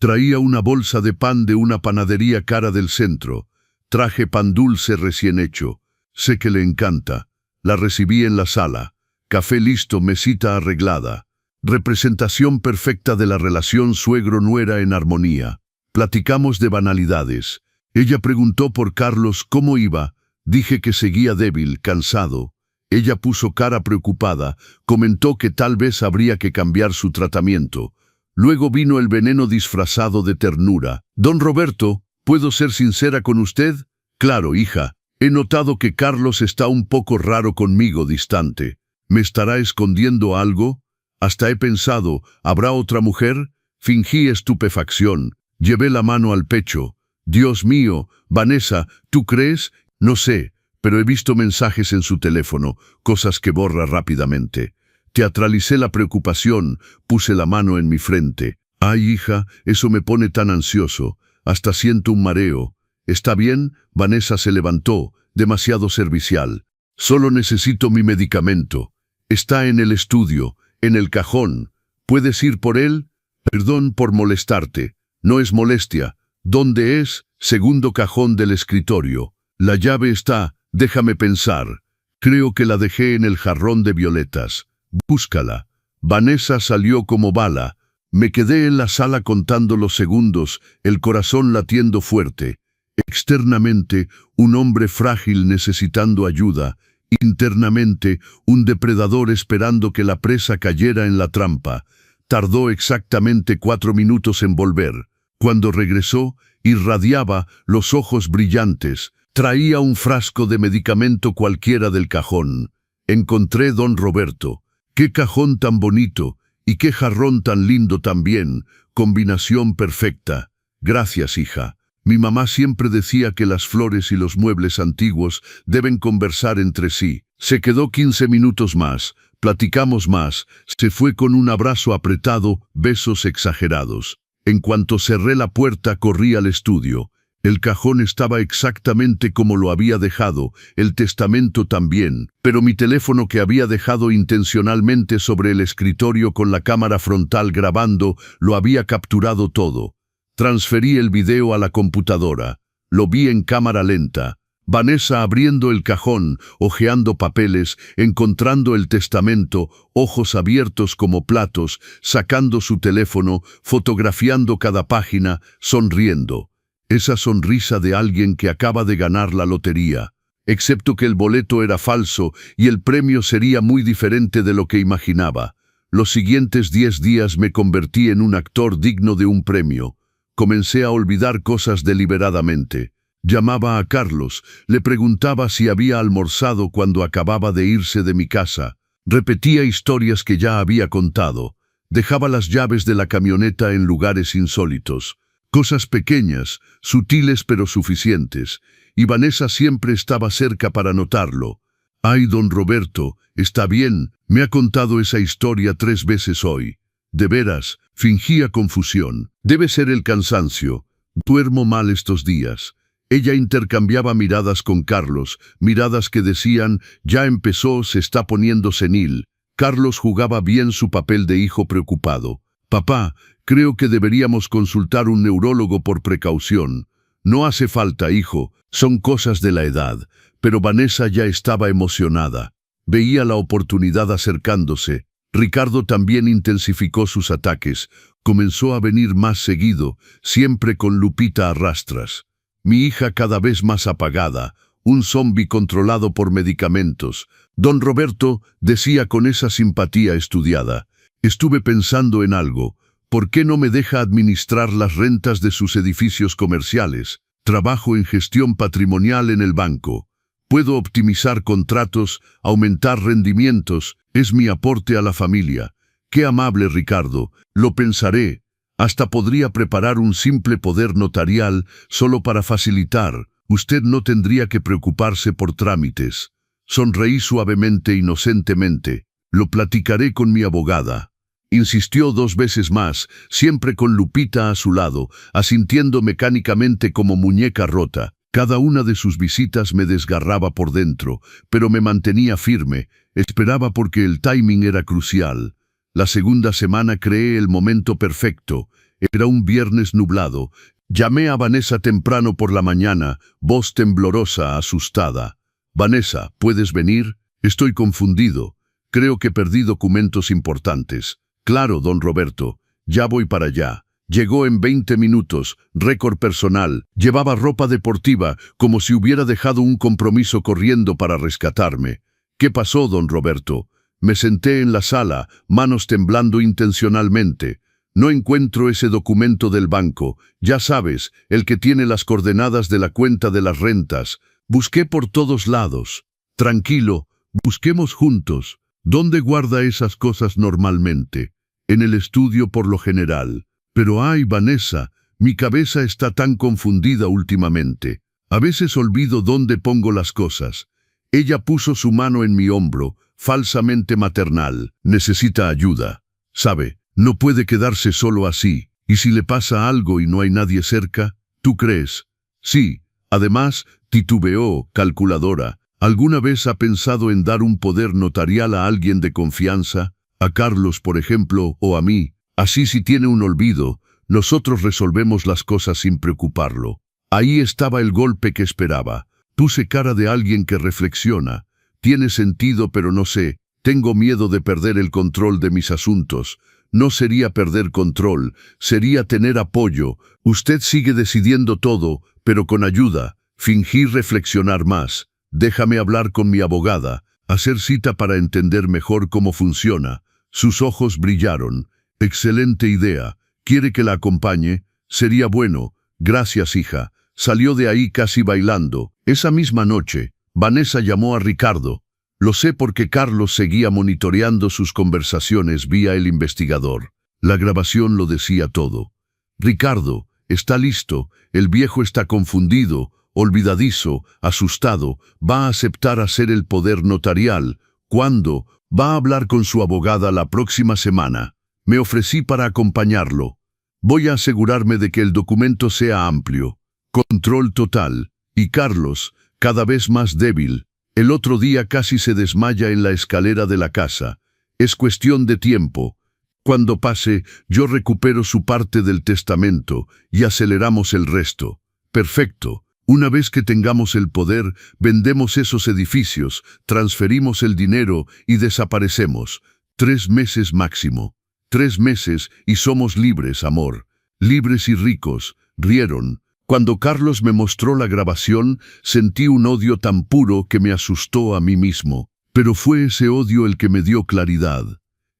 Traía una bolsa de pan de una panadería cara del centro. Traje pan dulce recién hecho. Sé que le encanta. La recibí en la sala. Café listo, mesita arreglada. Representación perfecta de la relación suegro-nuera en armonía. Platicamos de banalidades. Ella preguntó por Carlos cómo iba. Dije que seguía débil, cansado. Ella puso cara preocupada. Comentó que tal vez habría que cambiar su tratamiento. Luego vino el veneno disfrazado de ternura. Don Roberto, ¿puedo ser sincera con usted? Claro, hija. He notado que Carlos está un poco raro conmigo, distante. ¿Me estará escondiendo algo? Hasta he pensado, ¿habrá otra mujer? Fingí estupefacción. Llevé la mano al pecho. Dios mío, Vanessa, ¿tú crees? No sé, pero he visto mensajes en su teléfono, cosas que borra rápidamente. Teatralicé la preocupación, puse la mano en mi frente. Ay, hija, eso me pone tan ansioso. Hasta siento un mareo. ¿Está bien? Vanessa se levantó, demasiado servicial. Solo necesito mi medicamento. Está en el estudio, en el cajón. ¿Puedes ir por él? Perdón por molestarte. No es molestia. ¿Dónde es? Segundo cajón del escritorio. La llave está, déjame pensar. Creo que la dejé en el jarrón de violetas. Búscala. Vanessa salió como bala. Me quedé en la sala contando los segundos, el corazón latiendo fuerte. Externamente, un hombre frágil necesitando ayuda. Internamente, un depredador esperando que la presa cayera en la trampa. Tardó exactamente 4 minutos en volver. Cuando regresó, irradiaba los ojos brillantes. Traía un frasco de medicamento cualquiera del cajón. Encontré Don Roberto. ¡Qué cajón tan bonito! Y qué jarrón tan lindo también. Combinación perfecta. Gracias, hija. Mi mamá siempre decía que las flores y los muebles antiguos deben conversar entre sí. Se quedó 15 minutos más. Platicamos más. Se fue con un abrazo apretado, besos exagerados. En cuanto cerré la puerta, corrí al estudio. El cajón estaba exactamente como lo había dejado, el testamento también, pero mi teléfono que había dejado intencionalmente sobre el escritorio con la cámara frontal grabando, lo había capturado todo. Transferí el video a la computadora. Lo vi en cámara lenta. Vanessa abriendo el cajón, hojeando papeles, encontrando el testamento, ojos abiertos como platos, sacando su teléfono, fotografiando cada página, sonriendo. Esa sonrisa de alguien que acaba de ganar la lotería. Excepto que el boleto era falso y el premio sería muy diferente de lo que imaginaba. Los siguientes 10 días me convertí en un actor digno de un premio. Comencé a olvidar cosas deliberadamente. Llamaba a Carlos, le preguntaba si había almorzado cuando acababa de irse de mi casa. Repetía historias que ya había contado. Dejaba las llaves de la camioneta en lugares insólitos. Cosas pequeñas, sutiles pero suficientes, y Vanessa siempre estaba cerca para notarlo. Ay, don Roberto, está bien, me ha contado esa historia 3 veces hoy. De veras, fingía confusión. Debe ser el cansancio. Duermo mal estos días. Ella intercambiaba miradas con Carlos, miradas que decían, ya empezó, se está poniendo senil. Carlos jugaba bien su papel de hijo preocupado. Papá, creo que deberíamos consultar un neurólogo por precaución. No hace falta, hijo, son cosas de la edad. Pero Vanessa ya estaba emocionada. Veía la oportunidad acercándose. Ricardo también intensificó sus ataques. Comenzó a venir más seguido, siempre con Lupita a rastras. Mi hija cada vez más apagada, un zombi controlado por medicamentos. Don Roberto decía con esa simpatía estudiada. Estuve pensando en algo. ¿Por qué no me deja administrar las rentas de sus edificios comerciales? Trabajo en gestión patrimonial en el banco. Puedo optimizar contratos, aumentar rendimientos. Es mi aporte a la familia. Qué amable, Ricardo. Lo pensaré. Hasta podría preparar un simple poder notarial solo para facilitar. Usted no tendría que preocuparse por trámites. Sonreí suavemente e inocentemente. Lo platicaré con mi abogada. Insistió 2 veces más, siempre con Lupita a su lado, asintiendo mecánicamente como muñeca rota. Cada una de sus visitas me desgarraba por dentro, pero me mantenía firme. Esperaba porque el timing era crucial. La segunda semana creé el momento perfecto. Era un viernes nublado. Llamé a Vanessa temprano por la mañana, voz temblorosa, asustada. «Vanessa, ¿puedes venir? Estoy confundido. Creo que perdí documentos importantes». «Claro, don Roberto. Ya voy para allá». Llegó en 20 minutos, récord personal. Llevaba ropa deportiva, como si hubiera dejado un compromiso corriendo para rescatarme. «¿Qué pasó, don Roberto?» Me senté en la sala, manos temblando intencionalmente. «No encuentro ese documento del banco. Ya sabes, el que tiene las coordenadas de la cuenta de las rentas. Busqué por todos lados». «Tranquilo, busquemos juntos. ¿Dónde guarda esas cosas normalmente?» «En el estudio por lo general». «Pero ay, Vanessa, mi cabeza está tan confundida últimamente. A veces olvido dónde pongo las cosas». Ella puso su mano en mi hombro, falsamente maternal. «Necesita ayuda. Sabe, no puede quedarse solo así. ¿Y si le pasa algo y no hay nadie cerca? ¿Tú crees?» «Sí». Además, titubeó, calculadora. ¿Alguna vez ha pensado en dar un poder notarial a alguien de confianza? A Carlos, por ejemplo, o a mí. Así si tiene un olvido, nosotros resolvemos las cosas sin preocuparlo». Ahí estaba el golpe que esperaba. Puse cara de alguien que reflexiona. «Tiene sentido, pero no sé. Tengo miedo de perder el control de mis asuntos». «No sería perder control, sería tener apoyo. Usted sigue decidiendo todo, pero con ayuda». Fingí reflexionar más. «Déjame hablar con mi abogada, hacer cita para entender mejor cómo funciona». Sus ojos brillaron. «Excelente idea. ¿Quiere que la acompañe?» «Sería bueno. Gracias, hija». Salió de ahí casi bailando. Esa misma noche, Vanessa llamó a Ricardo. Lo sé porque Carlos seguía monitoreando sus conversaciones vía el investigador. La grabación lo decía todo. «Ricardo, está listo. El viejo está confundido, olvidadizo, asustado. Va a aceptar hacer el poder notarial. ¿Cuándo? Va a hablar con su abogada la próxima semana». Me ofrecí para acompañarlo. «Voy a asegurarme de que el documento sea amplio». Control total. Y Carlos, cada vez más débil. El otro día casi se desmaya en la escalera de la casa. «Es cuestión de tiempo. Cuando pase, yo recupero su parte del testamento y aceleramos el resto». «Perfecto. Una vez que tengamos el poder, vendemos esos edificios, transferimos el dinero y desaparecemos. 3 meses máximo». 3 meses y somos libres, amor. Libres y ricos. Rieron. Cuando Carlos me mostró la grabación, sentí un odio tan puro que me asustó a mí mismo. Pero fue ese odio el que me dio claridad.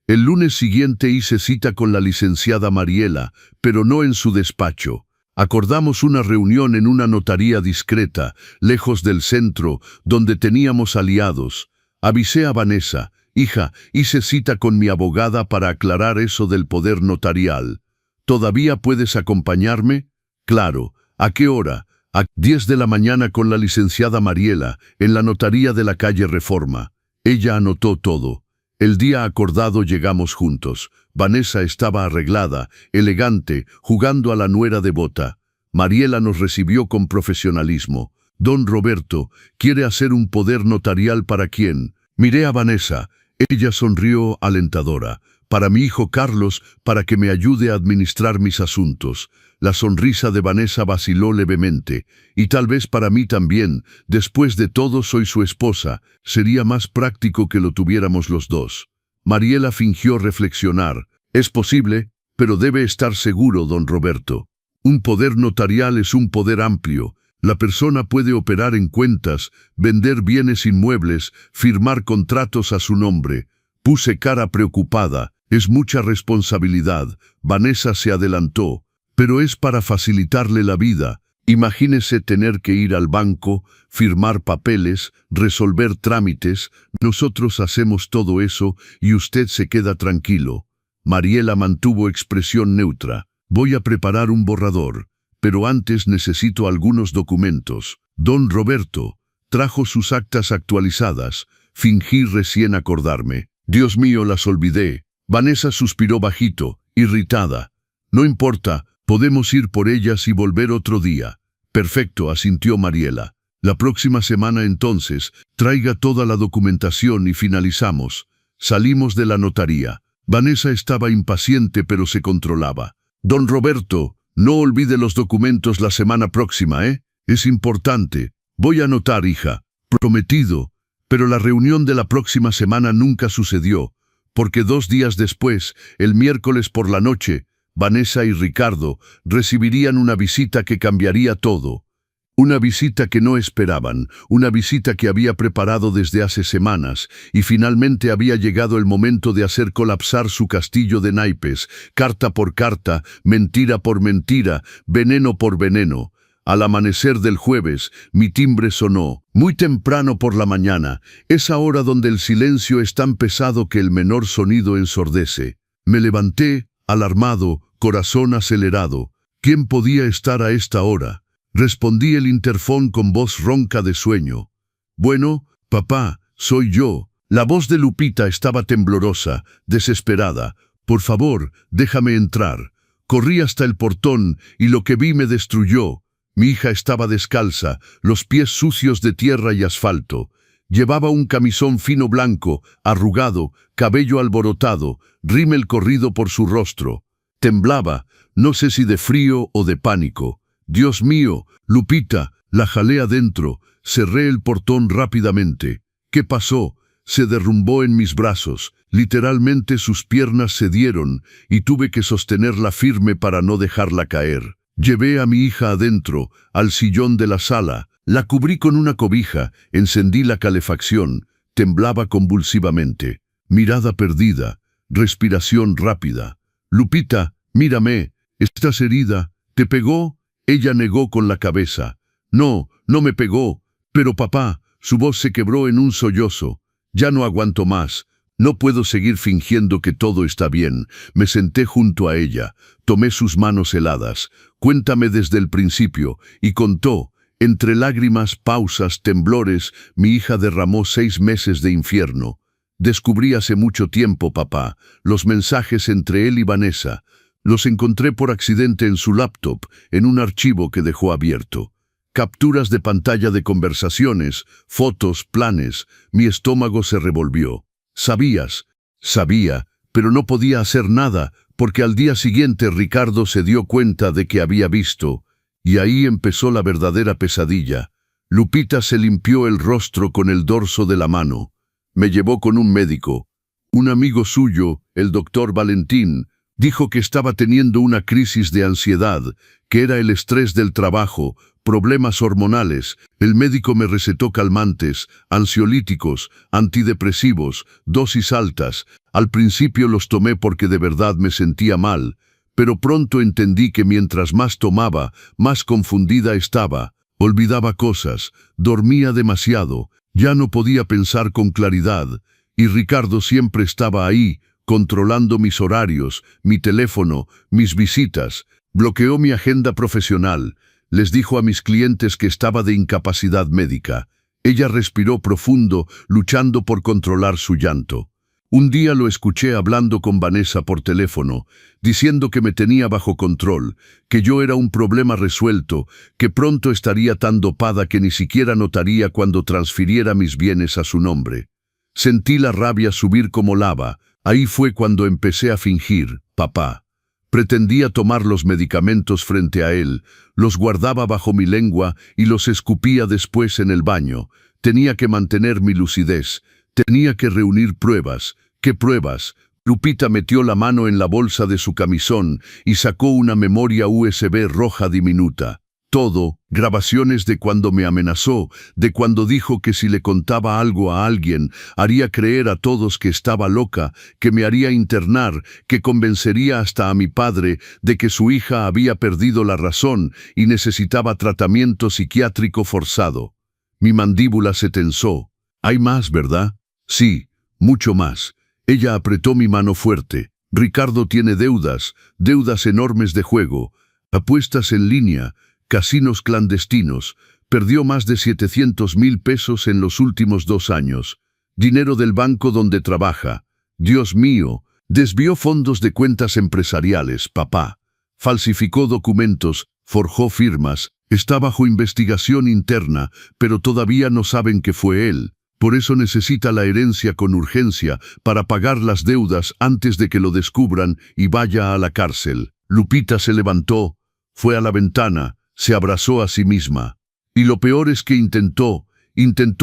El lunes siguiente hice cita con la licenciada Mariela, pero no en su despacho. Acordamos una reunión en una notaría discreta, lejos del centro, donde teníamos aliados. Avisé a Vanessa. «Hija, hice cita con mi abogada para aclarar eso del poder notarial. ¿Todavía puedes acompañarme?» «Claro. ¿A qué hora?» «A 10 de la mañana con la licenciada Mariela, en la notaría de la calle Reforma». Ella anotó todo. El día acordado llegamos juntos. Vanessa estaba arreglada, elegante, jugando a la nuera devota. Mariela nos recibió con profesionalismo. «Don Roberto, ¿quiere hacer un poder notarial para quién?» Miré a Vanessa. Ella sonrió alentadora. «Para mi hijo Carlos, para que me ayude a administrar mis asuntos». La sonrisa de Vanessa vaciló levemente. «Y tal vez para mí también. Después de todo soy su esposa. Sería más práctico que lo tuviéramos los dos». Mariela fingió reflexionar. «Es posible, pero debe estar seguro, don Roberto. Un poder notarial es un poder amplio. La persona puede operar en cuentas, vender bienes inmuebles, firmar contratos a su nombre». Puse cara preocupada. «Es mucha responsabilidad». Vanessa se adelantó. «Pero es para facilitarle la vida. Imagínese tener que ir al banco, firmar papeles, resolver trámites. Nosotros hacemos todo eso y usted se queda tranquilo». Mariela mantuvo expresión neutra. Voy a preparar un borrador, pero antes necesito algunos documentos. Don Roberto trajo sus actas actualizadas. Fingí recién acordarme. Dios mío, las olvidé. Vanessa suspiró bajito, irritada. No importa, podemos ir por ellas y volver otro día. Perfecto, asintió Mariela. La próxima semana entonces, traiga toda la documentación y finalizamos. Salimos de la notaría. Vanessa estaba impaciente pero se controlaba. Don Roberto, no olvide los documentos la semana próxima, ¿eh? Es importante. Voy a anotar, hija. Prometido. Pero la reunión de la próxima semana nunca sucedió, porque 2 días después, el miércoles por la noche, Vanessa y Ricardo recibirían una visita que cambiaría todo. Una visita que no esperaban, una visita que había preparado desde hace semanas, y finalmente había llegado el momento de hacer colapsar su castillo de naipes, carta por carta, mentira por mentira, veneno por veneno. Al amanecer del jueves, mi timbre sonó, muy temprano por la mañana, esa hora donde el silencio es tan pesado que el menor sonido ensordece. Me levanté, alarmado, corazón acelerado. ¿Quién podía estar a esta hora? Respondí el interfón con voz ronca de sueño. Bueno, papá, soy yo. La voz de Lupita estaba temblorosa, desesperada. Por favor, déjame entrar. Corrí hasta el portón y lo que vi me destruyó. Mi hija estaba descalza, los pies sucios de tierra y asfalto. Llevaba un camisón fino blanco, arrugado, cabello alborotado, rímel corrido por su rostro. Temblaba, no sé si de frío o de pánico. Dios mío, Lupita, la jalé adentro, cerré el portón rápidamente. ¿Qué pasó? Se derrumbó en mis brazos, literalmente sus piernas cedieron y tuve que sostenerla firme para no dejarla caer. Llevé a mi hija adentro, al sillón de la sala, la cubrí con una cobija, encendí la calefacción, temblaba convulsivamente. Mirada perdida, respiración rápida. Lupita, mírame, ¿estás herida? ¿Te pegó? Ella negó con la cabeza. No, no me pegó. Pero papá, su voz se quebró en un sollozo. Ya no aguanto más. No puedo seguir fingiendo que todo está bien. Me senté junto a ella, tomé sus manos heladas. Cuéntame desde el principio, y contó. Entre lágrimas, pausas, temblores, mi hija derramó 6 meses de infierno. Descubrí hace mucho tiempo, papá, los mensajes entre él y Vanessa. Los encontré por accidente en su laptop, en un archivo que dejó abierto. Capturas de pantalla de conversaciones, fotos, planes. Mi estómago se revolvió. Sabía, pero no podía hacer nada, porque al día siguiente Ricardo se dio cuenta de que había visto, y ahí empezó la verdadera pesadilla. Lupita se limpió el rostro con el dorso de la mano. Me llevó con un médico. Un amigo suyo, el doctor Valentín, dijo que estaba teniendo una crisis de ansiedad, que era el estrés del trabajo, problemas hormonales. El médico me recetó calmantes, ansiolíticos, antidepresivos, dosis altas. Al principio los tomé porque de verdad me sentía mal, pero pronto entendí que mientras más tomaba, más confundida estaba. Olvidaba cosas, dormía demasiado, ya no podía pensar con claridad, y Ricardo siempre estaba ahí, controlando mis horarios, mi teléfono, mis visitas. Bloqueó mi agenda profesional. Les dijo a mis clientes que estaba de incapacidad médica. Ella respiró profundo, luchando por controlar su llanto. Un día lo escuché hablando con Vanessa por teléfono, diciendo que me tenía bajo control, que yo era un problema resuelto, que pronto estaría tan dopada que ni siquiera notaría cuando transfiriera mis bienes a su nombre. Sentí la rabia subir como lava. Ahí fue cuando empecé a fingir, papá. Pretendía tomar los medicamentos frente a él, los guardaba bajo mi lengua y los escupía después en el baño. Tenía que mantener mi lucidez, tenía que reunir pruebas. ¿Qué pruebas? Lupita metió la mano en la bolsa de su camisón y sacó una memoria USB roja diminuta. Todo, grabaciones de cuando me amenazó, de cuando dijo que si le contaba algo a alguien, haría creer a todos que estaba loca, que me haría internar, que convencería hasta a mi padre de que su hija había perdido la razón y necesitaba tratamiento psiquiátrico forzado. Mi mandíbula se tensó. ¿Hay más, verdad? Sí, mucho más. Ella apretó mi mano fuerte. Ricardo tiene deudas enormes de juego, apuestas en línea, casinos clandestinos. Perdió más de 700,000 pesos en los últimos 2 años. Dinero del banco donde trabaja. Dios mío, desvió fondos de cuentas empresariales, papá. Falsificó documentos, forjó firmas. Está bajo investigación interna, pero todavía no saben que fue él. Por eso necesita la herencia con urgencia para pagar las deudas antes de que lo descubran y vaya a la cárcel. Lupita se levantó, fue a la ventana, se abrazó a sí misma. Y lo peor es que intentó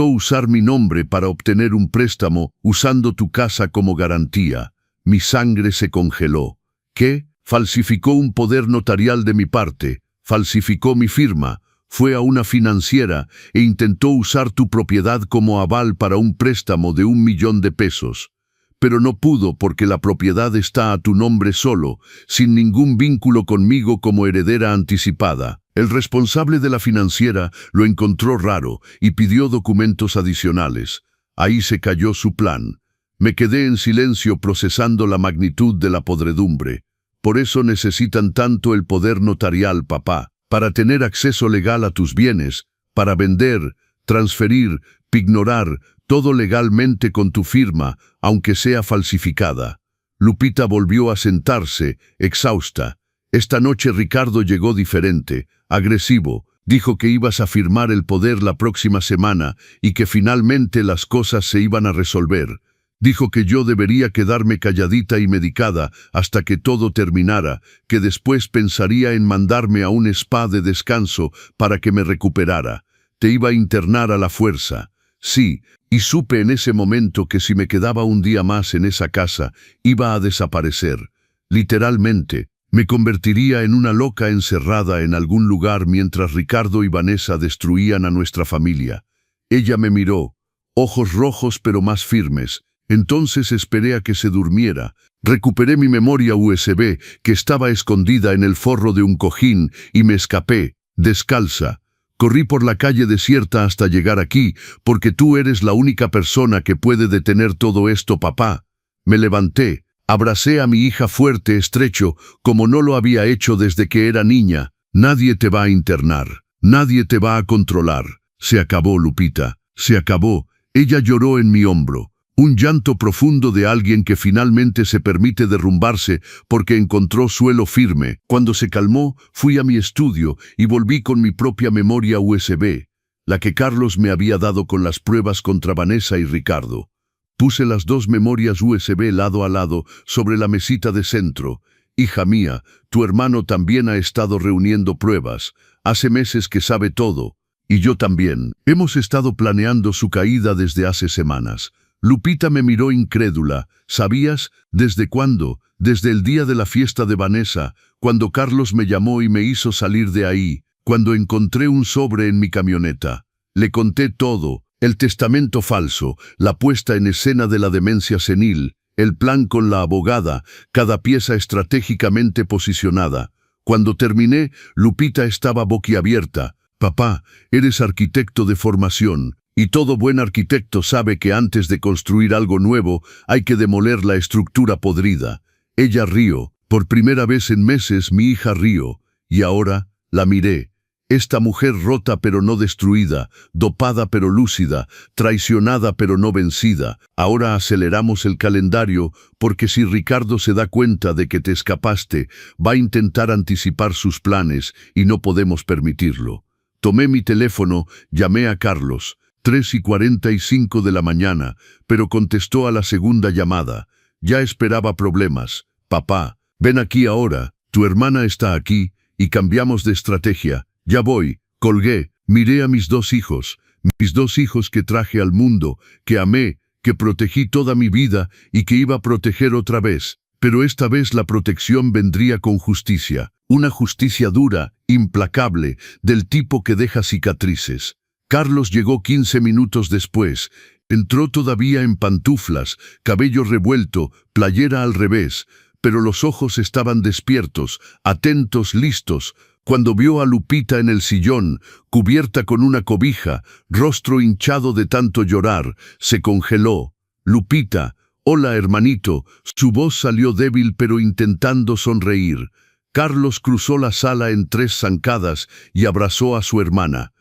usar mi nombre para obtener un préstamo usando tu casa como garantía. Mi sangre se congeló. ¿Qué? Falsificó un poder notarial de mi parte, falsificó mi firma, fue a una financiera e intentó usar tu propiedad como aval para un préstamo de 1 millón de pesos. Pero no pudo porque la propiedad está a tu nombre solo, sin ningún vínculo conmigo como heredera anticipada. El responsable de la financiera lo encontró raro y pidió documentos adicionales. Ahí se cayó su plan. Me quedé en silencio procesando la magnitud de la podredumbre. Por eso necesitan tanto el poder notarial, papá, para tener acceso legal a tus bienes, para vender, transferir, pignorar, todo legalmente con tu firma, aunque sea falsificada. Lupita volvió a sentarse, exhausta. Esta noche Ricardo llegó diferente, agresivo. Dijo que ibas a firmar el poder la próxima semana y que finalmente las cosas se iban a resolver. Dijo que yo debería quedarme calladita y medicada hasta que todo terminara, que después pensaría en mandarme a un spa de descanso para que me recuperara. Te iba a internar a la fuerza. Sí, y supe en ese momento que si me quedaba un día más en esa casa, iba a desaparecer. Literalmente, me convertiría en una loca encerrada en algún lugar mientras Ricardo y Vanessa destruían a nuestra familia. Ella me miró, ojos rojos pero más firmes. Entonces esperé a que se durmiera. Recuperé mi memoria USB, que estaba escondida en el forro de un cojín, y me escapé, descalza. Corrí por la calle desierta hasta llegar aquí, porque tú eres la única persona que puede detener todo esto, papá. Me levanté, abracé a mi hija fuerte, estrecho, como no lo había hecho desde que era niña. Nadie te va a internar, nadie te va a controlar. Se acabó, Lupita, se acabó. Ella lloró en mi hombro. Un llanto profundo de alguien que finalmente se permite derrumbarse porque encontró suelo firme. Cuando se calmó, fui a mi estudio y volví con mi propia memoria USB, la que Carlos me había dado con las pruebas contra Vanessa y Ricardo. Puse las 2 memorias USB lado a lado sobre la mesita de centro. Hija mía, tu hermano también ha estado reuniendo pruebas. Hace meses que sabe todo. Y yo también. Hemos estado planeando su caída desde hace semanas. Lupita me miró incrédula. ¿Sabías? ¿Desde cuándo? Desde el día de la fiesta de Vanessa, cuando Carlos me llamó y me hizo salir de ahí, cuando encontré un sobre en mi camioneta. Le conté todo, el testamento falso, la puesta en escena de la demencia senil, el plan con la abogada, cada pieza estratégicamente posicionada. Cuando terminé, Lupita estaba boquiabierta. Papá, eres arquitecto de formación. Y todo buen arquitecto sabe que antes de construir algo nuevo hay que demoler la estructura podrida. Ella rió. Por primera vez en meses mi hija rió. Y ahora la miré. Esta mujer rota pero no destruida, dopada pero lúcida, traicionada pero no vencida. Ahora aceleramos el calendario porque si Ricardo se da cuenta de que te escapaste, va a intentar anticipar sus planes y no podemos permitirlo. Tomé mi teléfono, llamé a Carlos. 3:45 de la mañana, pero contestó a la segunda llamada. Ya esperaba problemas. Papá, ven aquí ahora, tu hermana está aquí, y cambiamos de estrategia. Ya voy, colgué, miré a mis 2 hijos que traje al mundo, que amé, que protegí toda mi vida y que iba a proteger otra vez. Pero esta vez la protección vendría con justicia, una justicia dura, implacable, del tipo que deja cicatrices. Carlos llegó 15 minutos después. Entró todavía en pantuflas, cabello revuelto, playera al revés, pero los ojos estaban despiertos, atentos, listos. Cuando vio a Lupita en el sillón, cubierta con una cobija, rostro hinchado de tanto llorar, se congeló. Lupita, Hola, hermanito. Su voz salió débil pero intentando sonreír. Carlos cruzó la sala en 3 zancadas y abrazó a su hermana.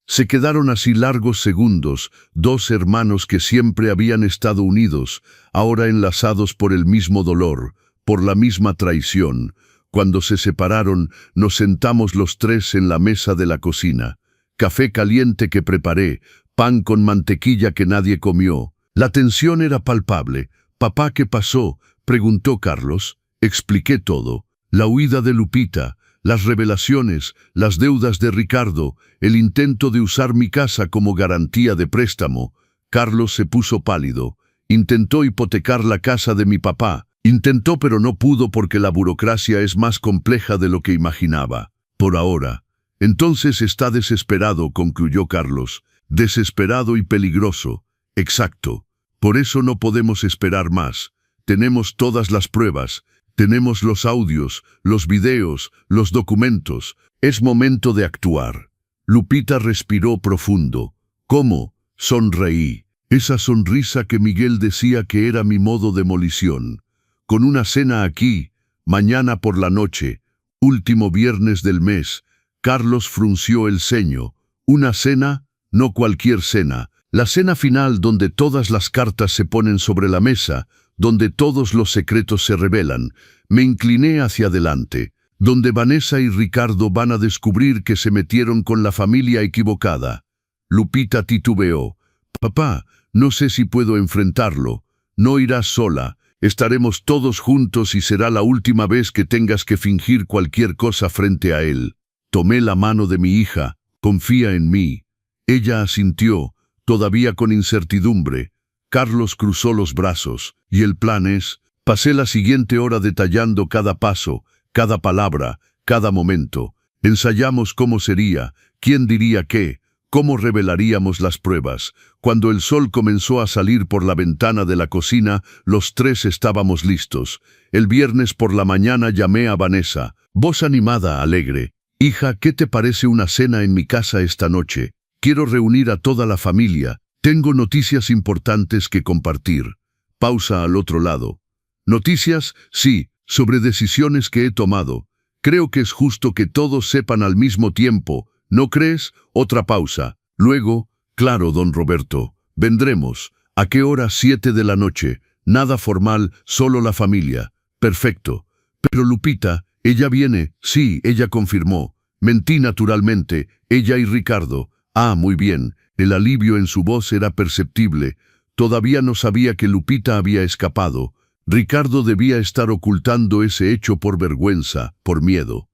Se quedaron así largos segundos, 2 hermanos que siempre habían estado unidos, ahora enlazados por el mismo dolor, por la misma traición. Cuando se separaron, nos sentamos los 3 en la mesa de la cocina. Café caliente que preparé, pan con mantequilla que nadie comió. La tensión era palpable. «Papá, ¿qué pasó?», preguntó Carlos. Expliqué todo. La huida de Lupita, las revelaciones, las deudas de Ricardo, el intento de usar mi casa como garantía de préstamo. Carlos se puso pálido. Intentó hipotecar la casa de mi papá. Intentó, pero no pudo porque la burocracia es más compleja de lo que imaginaba. Por ahora. Entonces está desesperado, concluyó Carlos. Desesperado y peligroso. Exacto. Por eso no podemos esperar más. Tenemos todas las pruebas. Tenemos los audios, los videos, los documentos. Es momento de actuar. Lupita respiró profundo. ¿Cómo? Sonreí. Esa sonrisa que Miguel decía que era mi modo de demolición. Con una cena aquí, mañana por la noche, último viernes del mes. Carlos frunció el ceño. ¿Una cena? No cualquier cena. La cena final donde todas las cartas se ponen sobre la mesa, donde todos los secretos se revelan. Me incliné hacia adelante, donde Vanessa y Ricardo van a descubrir que se metieron con la familia equivocada. Lupita titubeó. «Papá, no sé si puedo enfrentarlo. No irás sola. Estaremos todos juntos y será la última vez que tengas que fingir cualquier cosa frente a él». Tomé la mano de mi hija. «Confía en mí». Ella asintió, todavía con incertidumbre. Carlos cruzó los brazos. «¿Y el plan es?» Pasé la siguiente hora detallando cada paso, cada palabra, cada momento. Ensayamos cómo sería, quién diría qué, cómo revelaríamos las pruebas. Cuando el sol comenzó a salir por la ventana de la cocina, los 3 estábamos listos. El viernes por la mañana llamé a Vanessa, voz animada, alegre. «Hija, ¿qué te parece una cena en mi casa esta noche? Quiero reunir a toda la familia. Tengo noticias importantes que compartir». Pausa al otro lado. «Noticias, sí, sobre decisiones que he tomado. Creo que es justo que todos sepan al mismo tiempo, ¿no crees?». Otra pausa. Luego, «Claro, don Roberto, vendremos. ¿A qué hora?». 7 de la noche. Nada formal, solo la familia. «Perfecto. Pero Lupita, ¿ella viene?». «Sí», ella confirmó. Mentí naturalmente, ella y Ricardo. «Ah, muy bien». El alivio en su voz era perceptible. Todavía no sabía que Lupita había escapado. Ricardo debía estar ocultando ese hecho por vergüenza, por miedo.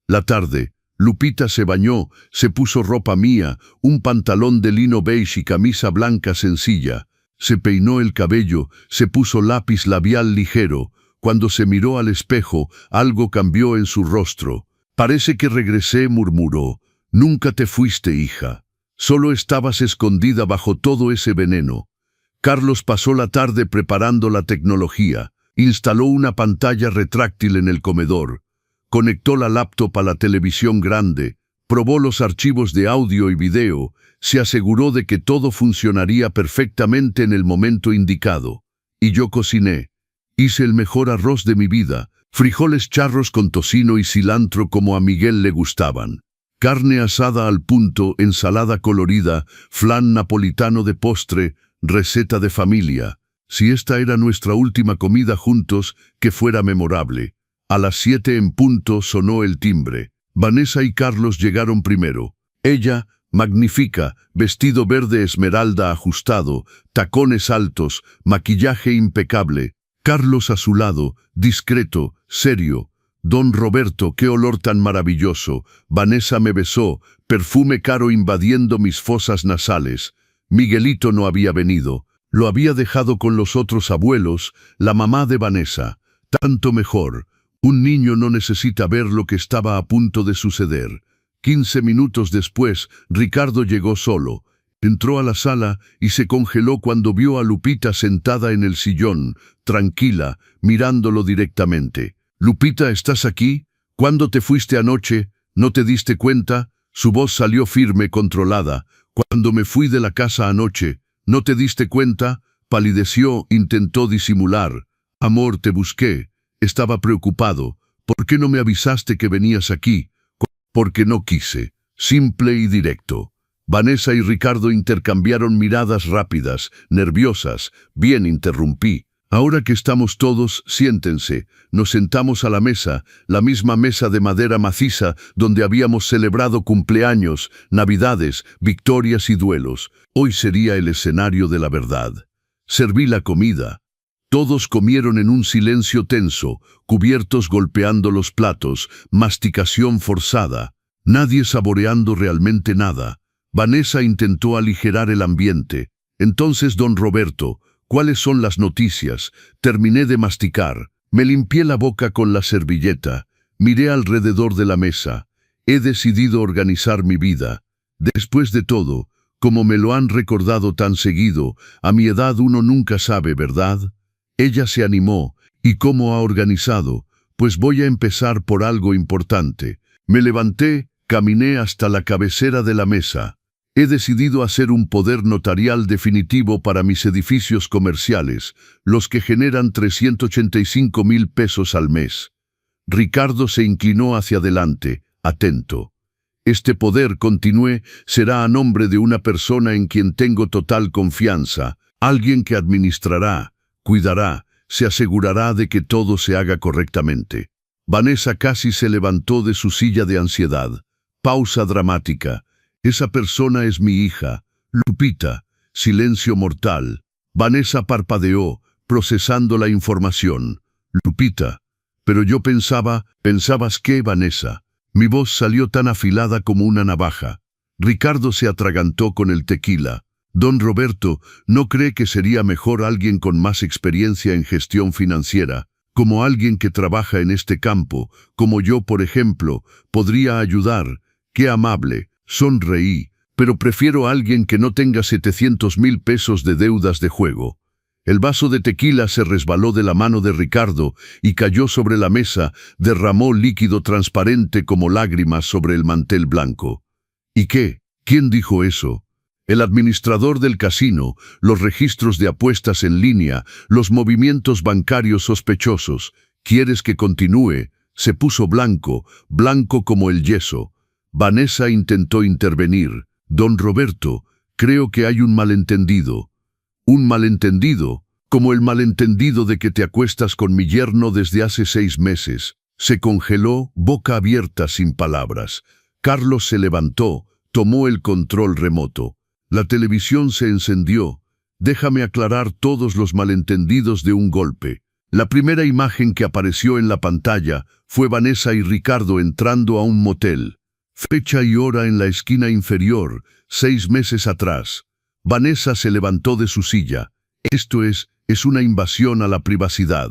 La tarde, Lupita se bañó, se puso ropa mía, un pantalón de lino beige y camisa blanca sencilla. Se peinó el cabello, se puso lápiz labial ligero. Cuando se miró al espejo, algo cambió en su rostro. «Parece que regresé», murmuró. «Nunca te fuiste, hija. Solo estabas escondida bajo todo ese veneno». Carlos pasó la tarde preparando la tecnología. Instaló una pantalla retráctil en el comedor. Conectó la laptop a la televisión grande. Probó los archivos de audio y video. Se aseguró de que todo funcionaría perfectamente en el momento indicado. Y yo cociné. Hice el mejor arroz de mi vida. Frijoles charros con tocino y cilantro como a Miguel le gustaban. Carne asada al punto, ensalada colorida, flan napolitano de postre, receta de familia. Si esta era nuestra última comida juntos, que fuera memorable. A las 7 en punto sonó el timbre. Vanessa y Carlos llegaron primero. Ella, magnífica, vestido verde esmeralda ajustado, tacones altos, maquillaje impecable. Carlos a su lado, discreto, serio. «Don Roberto, qué olor tan maravilloso». Vanessa me besó, perfume caro invadiendo mis fosas nasales. Miguelito no había venido. Lo había dejado con los otros abuelos, la mamá de Vanessa. Tanto mejor. Un niño no necesita ver lo que estaba a punto de suceder. 15 minutos después, Ricardo llegó solo. Entró a la sala y se congeló cuando vio a Lupita sentada en el sillón, tranquila, mirándolo directamente. «Lupita, ¿estás aquí? ¿Cuándo te fuiste anoche? ¿No te diste cuenta?». Su voz salió firme, controlada. «Cuando me fui de la casa anoche, ¿no te diste cuenta?». Palideció, intentó disimular. Amor, te busqué. Estaba preocupado. ¿Por qué no me avisaste que venías aquí? Porque no quise. Simple y directo. Vanessa y Ricardo intercambiaron miradas rápidas, nerviosas. Bien, interrumpí. Ahora que estamos todos, siéntense. Nos sentamos a la misma mesa de madera maciza donde habíamos celebrado cumpleaños, navidades, victorias y duelos. Hoy sería el escenario de la verdad. Serví la comida. Todos comieron en un silencio tenso, cubiertos golpeando los platos, masticación forzada. Nadie saboreando realmente nada. Vanessa intentó aligerar el ambiente. Entonces, don Roberto, ¿cuáles son las noticias? Terminé de masticar. Me limpié la boca con la servilleta. Miré alrededor de la mesa. He decidido organizar mi vida. Después de todo, como me lo han recordado tan seguido, a mi edad uno nunca sabe, ¿verdad? Ella se animó. ¿Y cómo ha organizado? Pues voy a empezar por algo importante. Me levanté, caminé hasta la cabecera de la mesa. He decidido hacer un poder notarial definitivo para mis edificios comerciales, los que generan 385,000 pesos al mes. Ricardo se inclinó hacia adelante, atento. Este poder, continué, será a nombre de una persona en quien tengo total confianza, alguien que administrará, cuidará, se asegurará de que todo se haga correctamente. Vanessa casi se levantó de su silla de ansiedad. Pausa dramática. Esa persona es mi hija, Lupita. Silencio mortal. Vanessa parpadeó, procesando la información. Lupita. Pero yo ¿pensabas qué, Vanessa? Mi voz salió tan afilada como una navaja. Ricardo se atragantó con el tequila. Don Roberto, ¿no cree que sería mejor alguien con más experiencia en gestión financiera? Como alguien que trabaja en este campo, como yo, por ejemplo, podría ayudar. Qué amable. Sonreí, pero prefiero a alguien que no tenga 700,000 pesos de deudas de juego. El vaso de tequila se resbaló de la mano de Ricardo y cayó sobre la mesa, derramó líquido transparente como lágrimas sobre el mantel blanco. ¿Y qué? ¿Quién dijo eso? El administrador del casino, los registros de apuestas en línea, los movimientos bancarios sospechosos. ¿Quieres que continúe? Se puso blanco, blanco como el yeso. Vanessa intentó intervenir. Don Roberto, creo que hay un malentendido. ¿Un malentendido? Como el malentendido de que te acuestas con mi yerno desde hace 6 meses. Se congeló, boca abierta, sin palabras. Carlos se levantó, tomó el control remoto. La televisión se encendió. Déjame aclarar todos los malentendidos de un golpe. La primera imagen que apareció en la pantalla fue Vanessa y Ricardo entrando a un motel. Fecha y hora en la esquina inferior, 6 meses atrás. Vanessa se levantó de su silla. Esto es una invasión a la privacidad.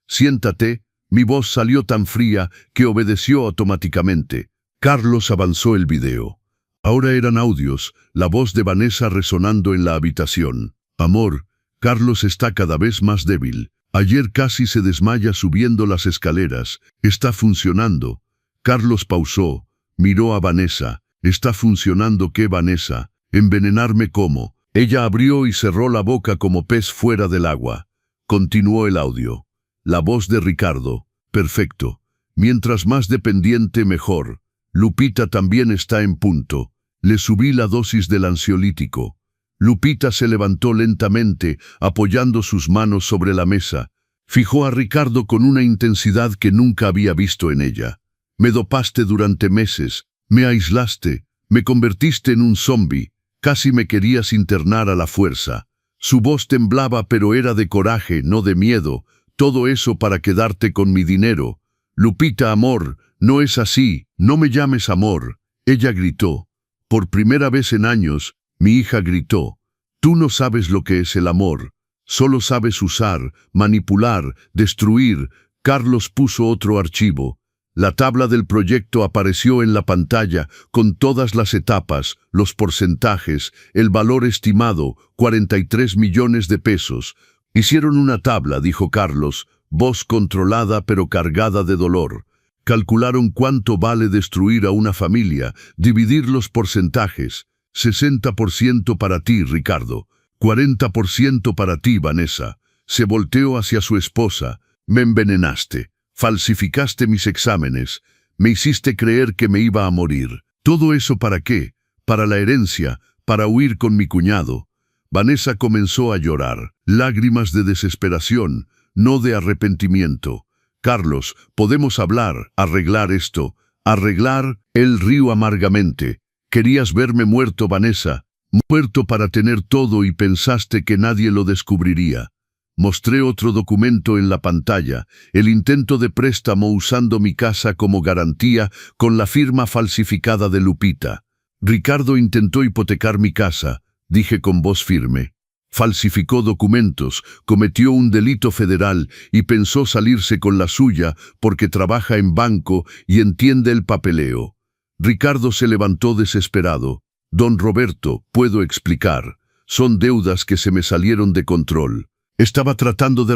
Siéntate. Mi voz salió tan fría que obedeció automáticamente. Carlos avanzó el video. Ahora eran audios, la voz de Vanessa resonando en la habitación. Amor, Carlos está cada vez más débil. Ayer casi se desmaya subiendo las escaleras. Está funcionando. Carlos pausó. Miró a Vanessa. ¿Está funcionando qué, Vanessa? ¿Envenenarme cómo? Ella abrió y cerró la boca como pez fuera del agua. Continuó el audio. La voz de Ricardo. Perfecto. Mientras más dependiente, mejor. Lupita también está en punto. Le subí la dosis del ansiolítico. Lupita se levantó lentamente, apoyando sus manos sobre la mesa. Fijó a Ricardo con una intensidad que nunca había visto en ella. Me dopaste durante meses, me aislaste, me convertiste en un zombi, casi me querías internar a la fuerza. Su voz temblaba, pero era de coraje, no de miedo. Todo eso para quedarte con mi dinero. Lupita, amor, no es así, no me llames amor. Ella gritó. Por primera vez en años, mi hija gritó. Tú no sabes lo que es el amor. Solo sabes usar, manipular, destruir. Carlos puso otro archivo. La tabla del proyecto apareció en la pantalla, con todas las etapas, los porcentajes, el valor estimado, 43 millones de pesos. Hicieron una tabla, dijo Carlos, voz controlada pero cargada de dolor. Calcularon cuánto vale destruir a una familia, dividir los porcentajes. 60% para ti, Ricardo. 40% para ti, Vanessa. Se volteó hacia su esposa. Me envenenaste. Falsificaste mis exámenes. Me hiciste creer que me iba a morir. ¿Todo eso para qué? Para la herencia, para huir con mi cuñado. Vanessa comenzó a llorar. Lágrimas de desesperación, no de arrepentimiento. Carlos, podemos hablar, arreglar esto. Arreglar. Él rió amargamente. Querías verme muerto, Vanessa. Muerto para tener todo y pensaste que nadie lo descubriría. Mostré otro documento en la pantalla, el intento de préstamo usando mi casa como garantía con la firma falsificada de Lupita. Ricardo intentó hipotecar mi casa, dije con voz firme. Falsificó documentos, cometió un delito federal y pensó salirse con la suya porque trabaja en banco y entiende el papeleo. Ricardo se levantó desesperado. Don Roberto, puedo explicar. Son deudas que se me salieron de control. Estaba tratando de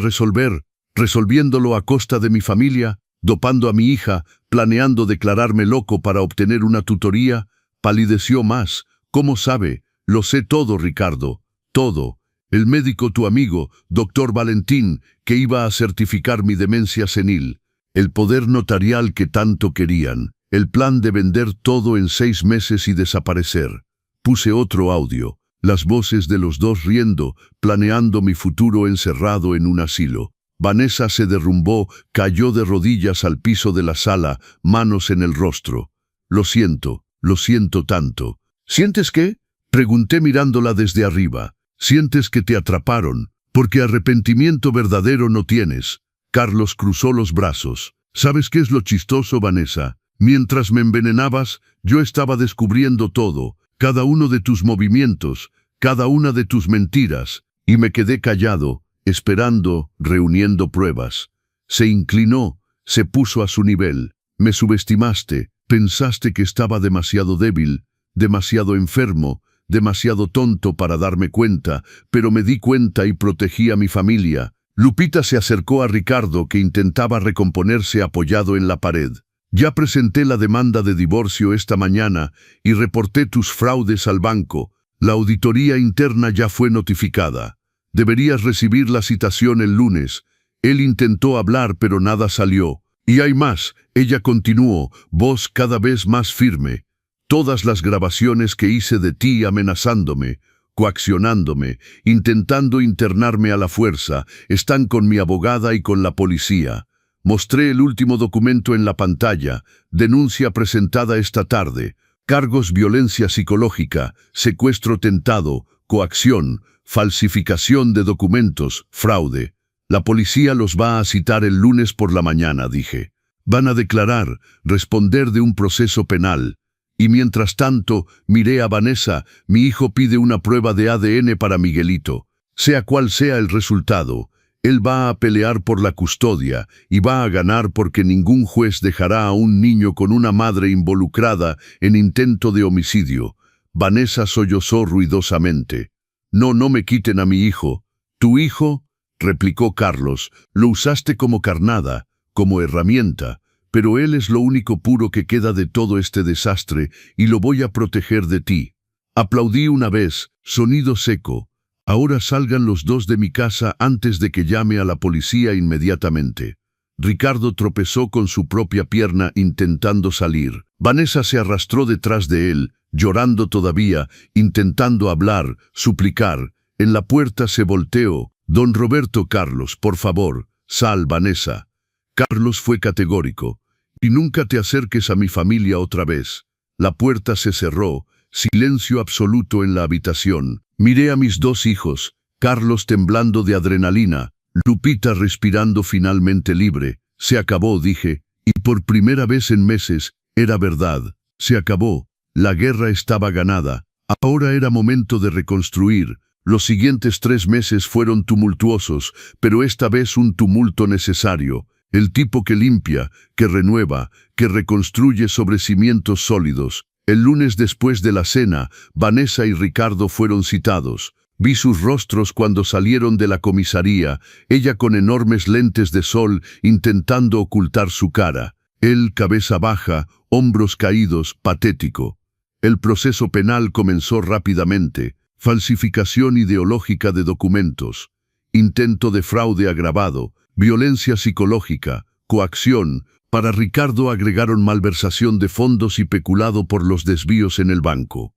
resolviéndolo a costa de mi familia, dopando a mi hija, planeando declararme loco para obtener una tutoría. Palideció más. ¿Cómo sabe? Lo sé todo, Ricardo. Todo. El médico, tu amigo, doctor Valentín, que iba a certificar mi demencia senil. El poder notarial que tanto querían. El plan de vender todo en 6 meses y desaparecer. Puse otro audio, las voces de los dos riendo, planeando mi futuro encerrado en un asilo. Vanessa se derrumbó, cayó de rodillas al piso de la sala, manos en el rostro. Lo siento tanto. ¿Sientes qué? Pregunté mirándola desde arriba. ¿Sientes que te atraparon? Porque arrepentimiento verdadero no tienes. Carlos cruzó los brazos. ¿Sabes qué es lo chistoso, Vanessa? Mientras me envenenabas, yo estaba descubriendo todo. Cada uno de tus movimientos, cada una de tus mentiras, y me quedé callado, esperando, reuniendo pruebas. Se inclinó, se puso a su nivel. Me subestimaste, pensaste que estaba demasiado débil, demasiado enfermo, demasiado tonto para darme cuenta, pero me di cuenta y protegí a mi familia. Lupita se acercó a Ricardo, que intentaba recomponerse apoyado en la pared. Ya presenté la demanda de divorcio esta mañana y reporté tus fraudes al banco. La auditoría interna ya fue notificada. Deberías recibir la citación el lunes. Él intentó hablar, pero nada salió. Y hay más, ella continuó, voz cada vez más firme. Todas las grabaciones que hice de ti amenazándome, coaccionándome, intentando internarme a la fuerza, están con mi abogada y con la policía. Mostré el último documento en la pantalla, denuncia presentada esta tarde, cargos violencia psicológica, secuestro tentado, coacción, falsificación de documentos, fraude. La policía los va a citar el lunes por la mañana, dije. Van a declarar, responder de un proceso penal. Y mientras tanto, miré a Vanessa, mi hijo pide una prueba de ADN para Miguelito. Sea cual sea el resultado, él va a pelear por la custodia y va a ganar porque ningún juez dejará a un niño con una madre involucrada en intento de homicidio. Vanessa sollozó ruidosamente. No me quiten a mi hijo. ¿Tu hijo? Replicó Carlos. Lo usaste como carnada, como herramienta, pero él es lo único puro que queda de todo este desastre y lo voy a proteger de ti. Aplaudí una vez, sonido seco. Ahora salgan los dos de mi casa antes de que llame a la policía inmediatamente. Ricardo tropezó con su propia pierna intentando salir. Vanessa se arrastró detrás de él, llorando todavía, intentando hablar, suplicar. En la puerta se volteó. Don Roberto, Carlos, por favor, sal, Vanessa. Carlos fue categórico. Y nunca te acerques a mi familia otra vez. La puerta se cerró. Silencio absoluto en la habitación. Miré a mis dos hijos, Carlos temblando de adrenalina, Lupita respirando finalmente libre. Se acabó, dije, y por primera vez en meses, era verdad. Se acabó. La guerra estaba ganada. Ahora era momento de reconstruir. Los siguientes 3 meses fueron tumultuosos, pero esta vez un tumulto necesario. El tipo que limpia, que renueva, que reconstruye sobre cimientos sólidos. El lunes después de la cena, Vanessa y Ricardo fueron citados. Vi sus rostros cuando salieron de la comisaría, ella con enormes lentes de sol intentando ocultar su cara. Él, cabeza baja, hombros caídos, patético. El proceso penal comenzó rápidamente. falsificación ideológica de documentos, intento de fraude agravado, violencia psicológica, coacción. Para Ricardo agregaron malversación de fondos y peculado por los desvíos en el banco.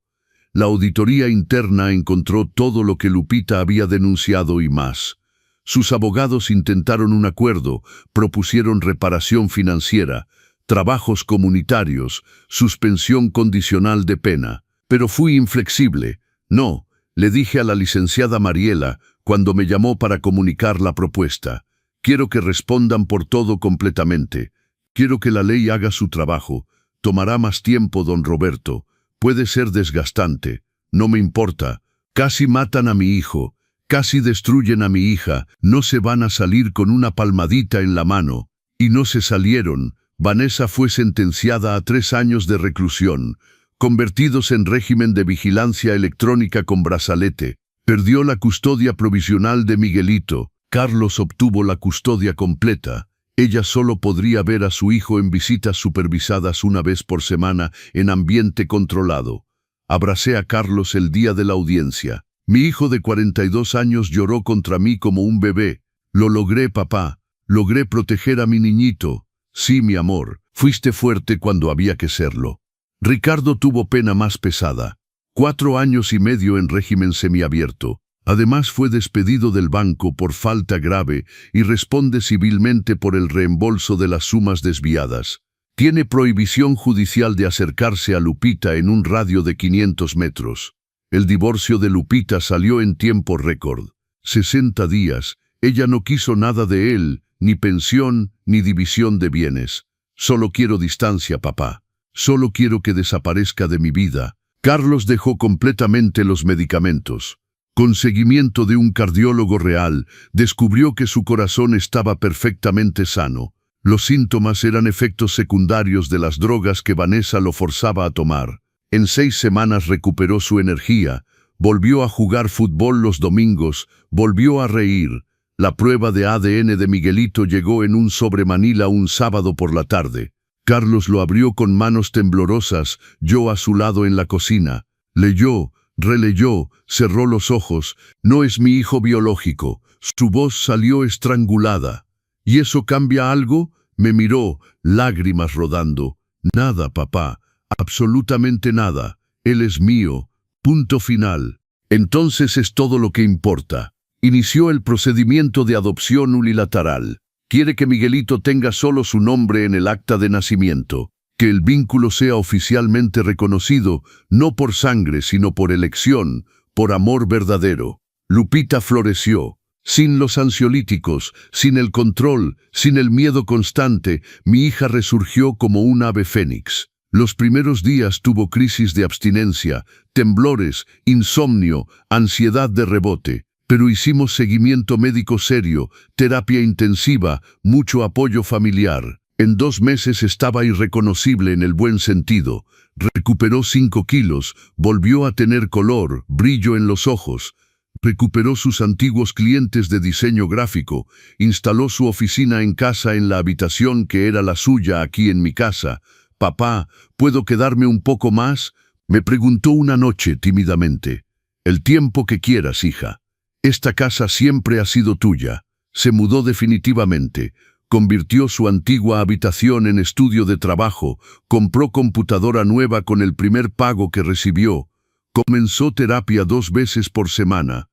La auditoría interna encontró todo lo que Lupita había denunciado y más. Sus abogados intentaron un acuerdo, propusieron reparación financiera, trabajos comunitarios, suspensión condicional de pena. Pero fui inflexible. No, le dije a la licenciada Mariela cuando me llamó para comunicar la propuesta. Quiero que respondan por todo completamente. Quiero que la ley haga su trabajo. Tomará más tiempo, don Roberto. Puede ser desgastante. No me importa. Casi matan a mi hijo. Casi destruyen a mi hija. No se van a salir con una palmadita en la mano. Y no se salieron. Vanessa fue sentenciada a 3 años de reclusión, convertidos en régimen de vigilancia electrónica con brazalete. Perdió la custodia provisional de Miguelito. Carlos obtuvo la custodia completa. Ella solo podría ver a su hijo en visitas supervisadas una vez por semana en ambiente controlado. Abracé a Carlos el día de la audiencia. Mi hijo de 42 años lloró contra mí como un bebé. Lo logré, papá. Logré proteger a mi niñito. Sí, mi amor, fuiste fuerte cuando había que serlo. Ricardo tuvo pena más pesada. 4 años y medio en régimen semiabierto. Además fue despedido del banco por falta grave y responde civilmente por el reembolso de las sumas desviadas. Tiene prohibición judicial de acercarse a Lupita en un radio de 500 metros. El divorcio de Lupita salió en tiempo récord. 60 días. Ella no quiso nada de él, ni pensión, ni división de bienes. Solo quiero distancia, papá. Solo quiero que desaparezca de mi vida. Carlos dejó completamente los medicamentos. Con seguimiento de un cardiólogo real, descubrió que su corazón estaba perfectamente sano. Los síntomas eran efectos secundarios de las drogas que Vanessa lo forzaba a tomar. En 6 semanas recuperó su energía, volvió a jugar fútbol los domingos, volvió a reír. La prueba de ADN de Miguelito llegó en un sobre Manila un sábado por la tarde. Carlos lo abrió con manos temblorosas, yo a su lado en la cocina. Leyó, releyó, cerró los ojos. No es mi hijo biológico. Su voz salió estrangulada. ¿Y eso cambia algo? Me miró, lágrimas rodando. Nada, papá. Absolutamente nada. Él es mío. Punto final. Entonces es todo lo que importa. Inició el procedimiento de adopción unilateral. Quiere que Miguelito tenga solo su nombre en el acta de nacimiento. Que el vínculo sea oficialmente reconocido, no por sangre, sino por elección, por amor verdadero. Lupita floreció. Sin los ansiolíticos, sin el control, sin el miedo constante, mi hija resurgió como un ave fénix. Los primeros días tuvo crisis de abstinencia, temblores, insomnio, ansiedad de rebote. Pero hicimos seguimiento médico serio, terapia intensiva, mucho apoyo familiar. En 2 meses estaba irreconocible en el buen sentido. Recuperó 5 kilos, volvió a tener color, brillo en los ojos. Recuperó sus antiguos clientes de diseño gráfico, instaló su oficina en casa en la habitación que era la suya aquí en mi casa. «Papá, ¿puedo quedarme un poco más?», me preguntó una noche tímidamente. «El tiempo que quieras, hija. Esta casa siempre ha sido tuya». Se mudó definitivamente. Convirtió su antigua habitación en estudio de trabajo, compró computadora nueva con el primer pago que recibió. Comenzó terapia 2 veces por semana.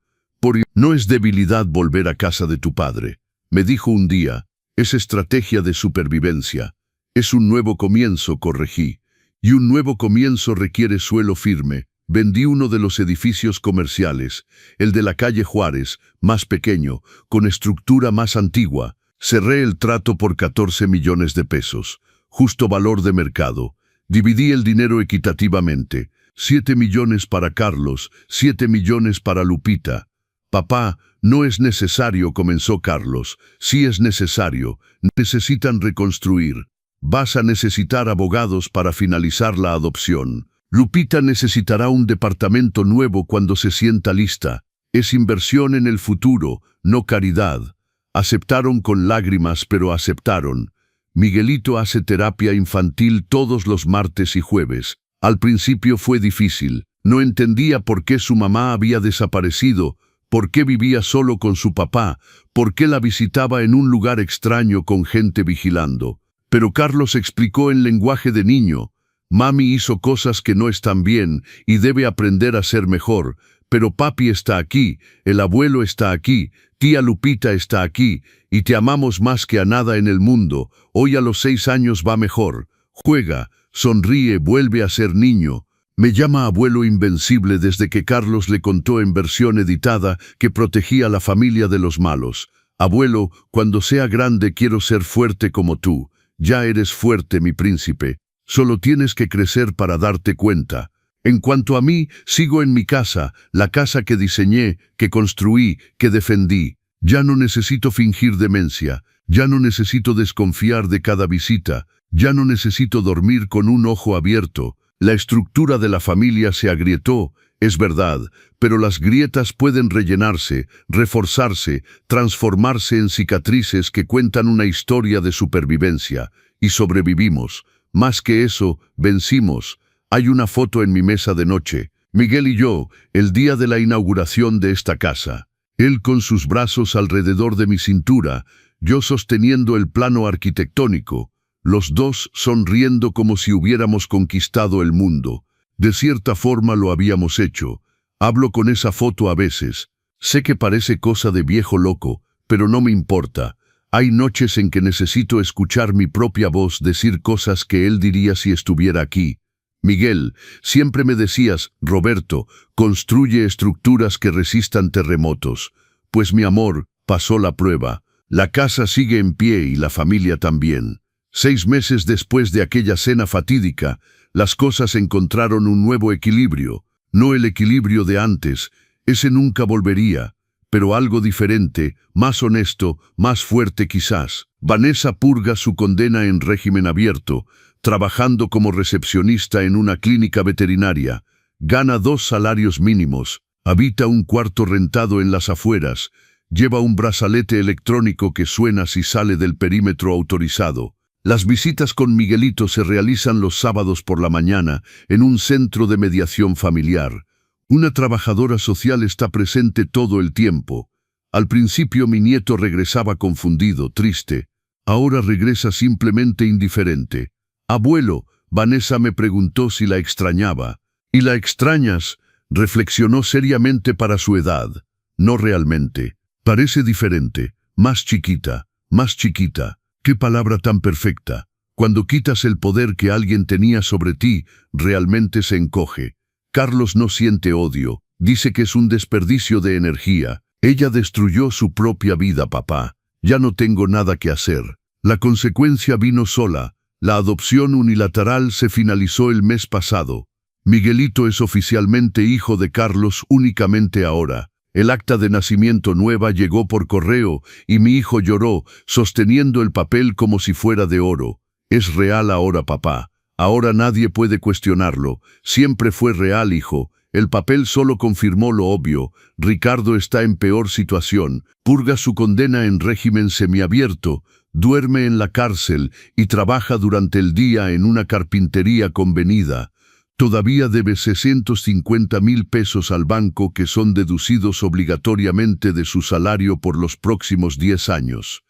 No es debilidad volver a casa de tu padre, me dijo un día. Es estrategia de supervivencia. Es un nuevo comienzo, corregí. Y un nuevo comienzo requiere suelo firme. Vendí uno de los edificios comerciales, el de la calle Juárez, más pequeño, con estructura más antigua. Cerré el trato por 14 millones de pesos, justo valor de mercado. Dividí el dinero equitativamente. 7 millones para Carlos, 7 millones para Lupita. «Papá, no es necesario», comenzó Carlos. «Sí es necesario. Necesitan reconstruir. Vas a necesitar abogados para finalizar la adopción. Lupita necesitará un departamento nuevo cuando se sienta lista. Es inversión en el futuro, no caridad». Aceptaron con lágrimas, pero aceptaron. Miguelito hace terapia infantil todos los martes y jueves. Al principio fue difícil. No entendía por qué su mamá había desaparecido, por qué vivía solo con su papá, por qué la visitaba en un lugar extraño con gente vigilando. Pero Carlos explicó en lenguaje de niño: mami hizo cosas que no están bien y debe aprender a ser mejor, pero papi está aquí, el abuelo está aquí, tía Lupita está aquí, y te amamos más que a nada en el mundo. Hoy a los 6 años va mejor. Juega, sonríe, vuelve a ser niño. Me llama abuelo invencible desde que Carlos le contó en versión editada que protegía a la familia de los malos. Abuelo, cuando sea grande quiero ser fuerte como tú. Ya eres fuerte, mi príncipe. Solo tienes que crecer para darte cuenta. En cuanto a mí, sigo en mi casa, la casa que diseñé, que construí, que defendí. Ya no necesito fingir demencia, ya no necesito desconfiar de cada visita, ya no necesito dormir con un ojo abierto. La estructura de la familia se agrietó, es verdad, pero las grietas pueden rellenarse, reforzarse, transformarse en cicatrices que cuentan una historia de supervivencia. Y sobrevivimos. Más que eso, vencimos. Hay una foto en mi mesa de noche. Miguel y yo, el día de la inauguración de esta casa. Él con sus brazos alrededor de mi cintura, yo sosteniendo el plano arquitectónico. Los dos sonriendo como si hubiéramos conquistado el mundo. De cierta forma lo habíamos hecho. Hablo con esa foto a veces. Sé que parece cosa de viejo loco, pero no me importa. Hay noches en que necesito escuchar mi propia voz decir cosas que él diría si estuviera aquí. Miguel, siempre me decías: Roberto, construye estructuras que resistan terremotos. Pues mi amor, pasó la prueba. La casa sigue en pie y la familia también. 6 meses después de aquella cena fatídica, las cosas encontraron un nuevo equilibrio. No el equilibrio de antes, ese nunca volvería, pero algo diferente, más honesto, más fuerte quizás. Vanessa purga su condena en régimen abierto, trabajando como recepcionista en una clínica veterinaria. Gana 2 salarios mínimos, habita un cuarto rentado en las afueras, lleva un brazalete electrónico que suena si sale del perímetro autorizado. Las visitas con Miguelito se realizan los sábados por la mañana en un centro de mediación familiar. Una trabajadora social está presente todo el tiempo. Al principio mi nieto regresaba confundido, triste. Ahora regresa simplemente indiferente. Abuelo, Vanessa me preguntó si la extrañaba. ¿Y la extrañas? Reflexionó seriamente para su edad. No realmente. Parece diferente, más chiquita, más chiquita. ¡Qué palabra tan perfecta! Cuando quitas el poder que alguien tenía sobre ti, realmente se encoge. Carlos no siente odio, dice que es un desperdicio de energía. Ella destruyó su propia vida, papá. Ya no tengo nada que hacer. La consecuencia vino sola. La adopción unilateral se finalizó el mes pasado. Miguelito es oficialmente hijo de Carlos únicamente ahora. El acta de nacimiento nueva llegó por correo y mi hijo lloró, sosteniendo el papel como si fuera de oro. Es real ahora, papá. Ahora nadie puede cuestionarlo. Siempre fue real, hijo. El papel solo confirmó lo obvio. Ricardo está en peor situación. Purga su condena en régimen semiabierto, duerme en la cárcel y trabaja durante el día en una carpintería convenida. Todavía debe 650,000 pesos al banco que son deducidos obligatoriamente de su salario por los próximos 10 años.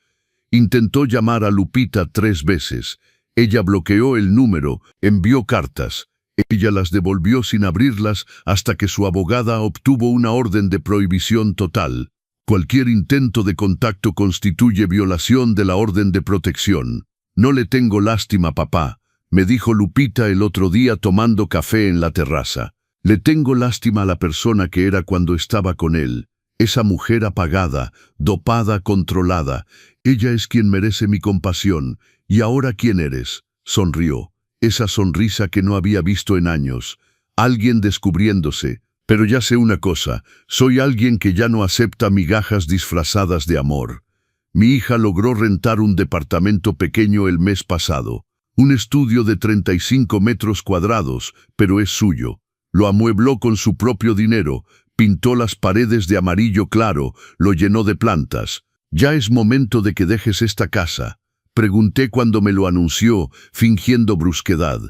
Intentó llamar a Lupita 3 veces. Ella bloqueó el número, envió cartas. Ella las devolvió sin abrirlas hasta que su abogada obtuvo una orden de prohibición total. Cualquier intento de contacto constituye violación de la orden de protección. No le tengo lástima, papá, me dijo Lupita el otro día tomando café en la terraza. Le tengo lástima a la persona que era cuando estaba con él. Esa mujer apagada, dopada, controlada. Ella es quien merece mi compasión. ¿Y ahora quién eres? Sonrió. Esa sonrisa que no había visto en años. Alguien descubriéndose. Pero ya sé una cosa, soy alguien que ya no acepta migajas disfrazadas de amor. Mi hija logró rentar un departamento pequeño el mes pasado. Un estudio de 35 metros cuadrados, pero es suyo. Lo amuebló con su propio dinero, pintó las paredes de amarillo claro, lo llenó de plantas. Ya es momento de que dejes esta casa. Pregunté cuando me lo anunció, fingiendo brusquedad.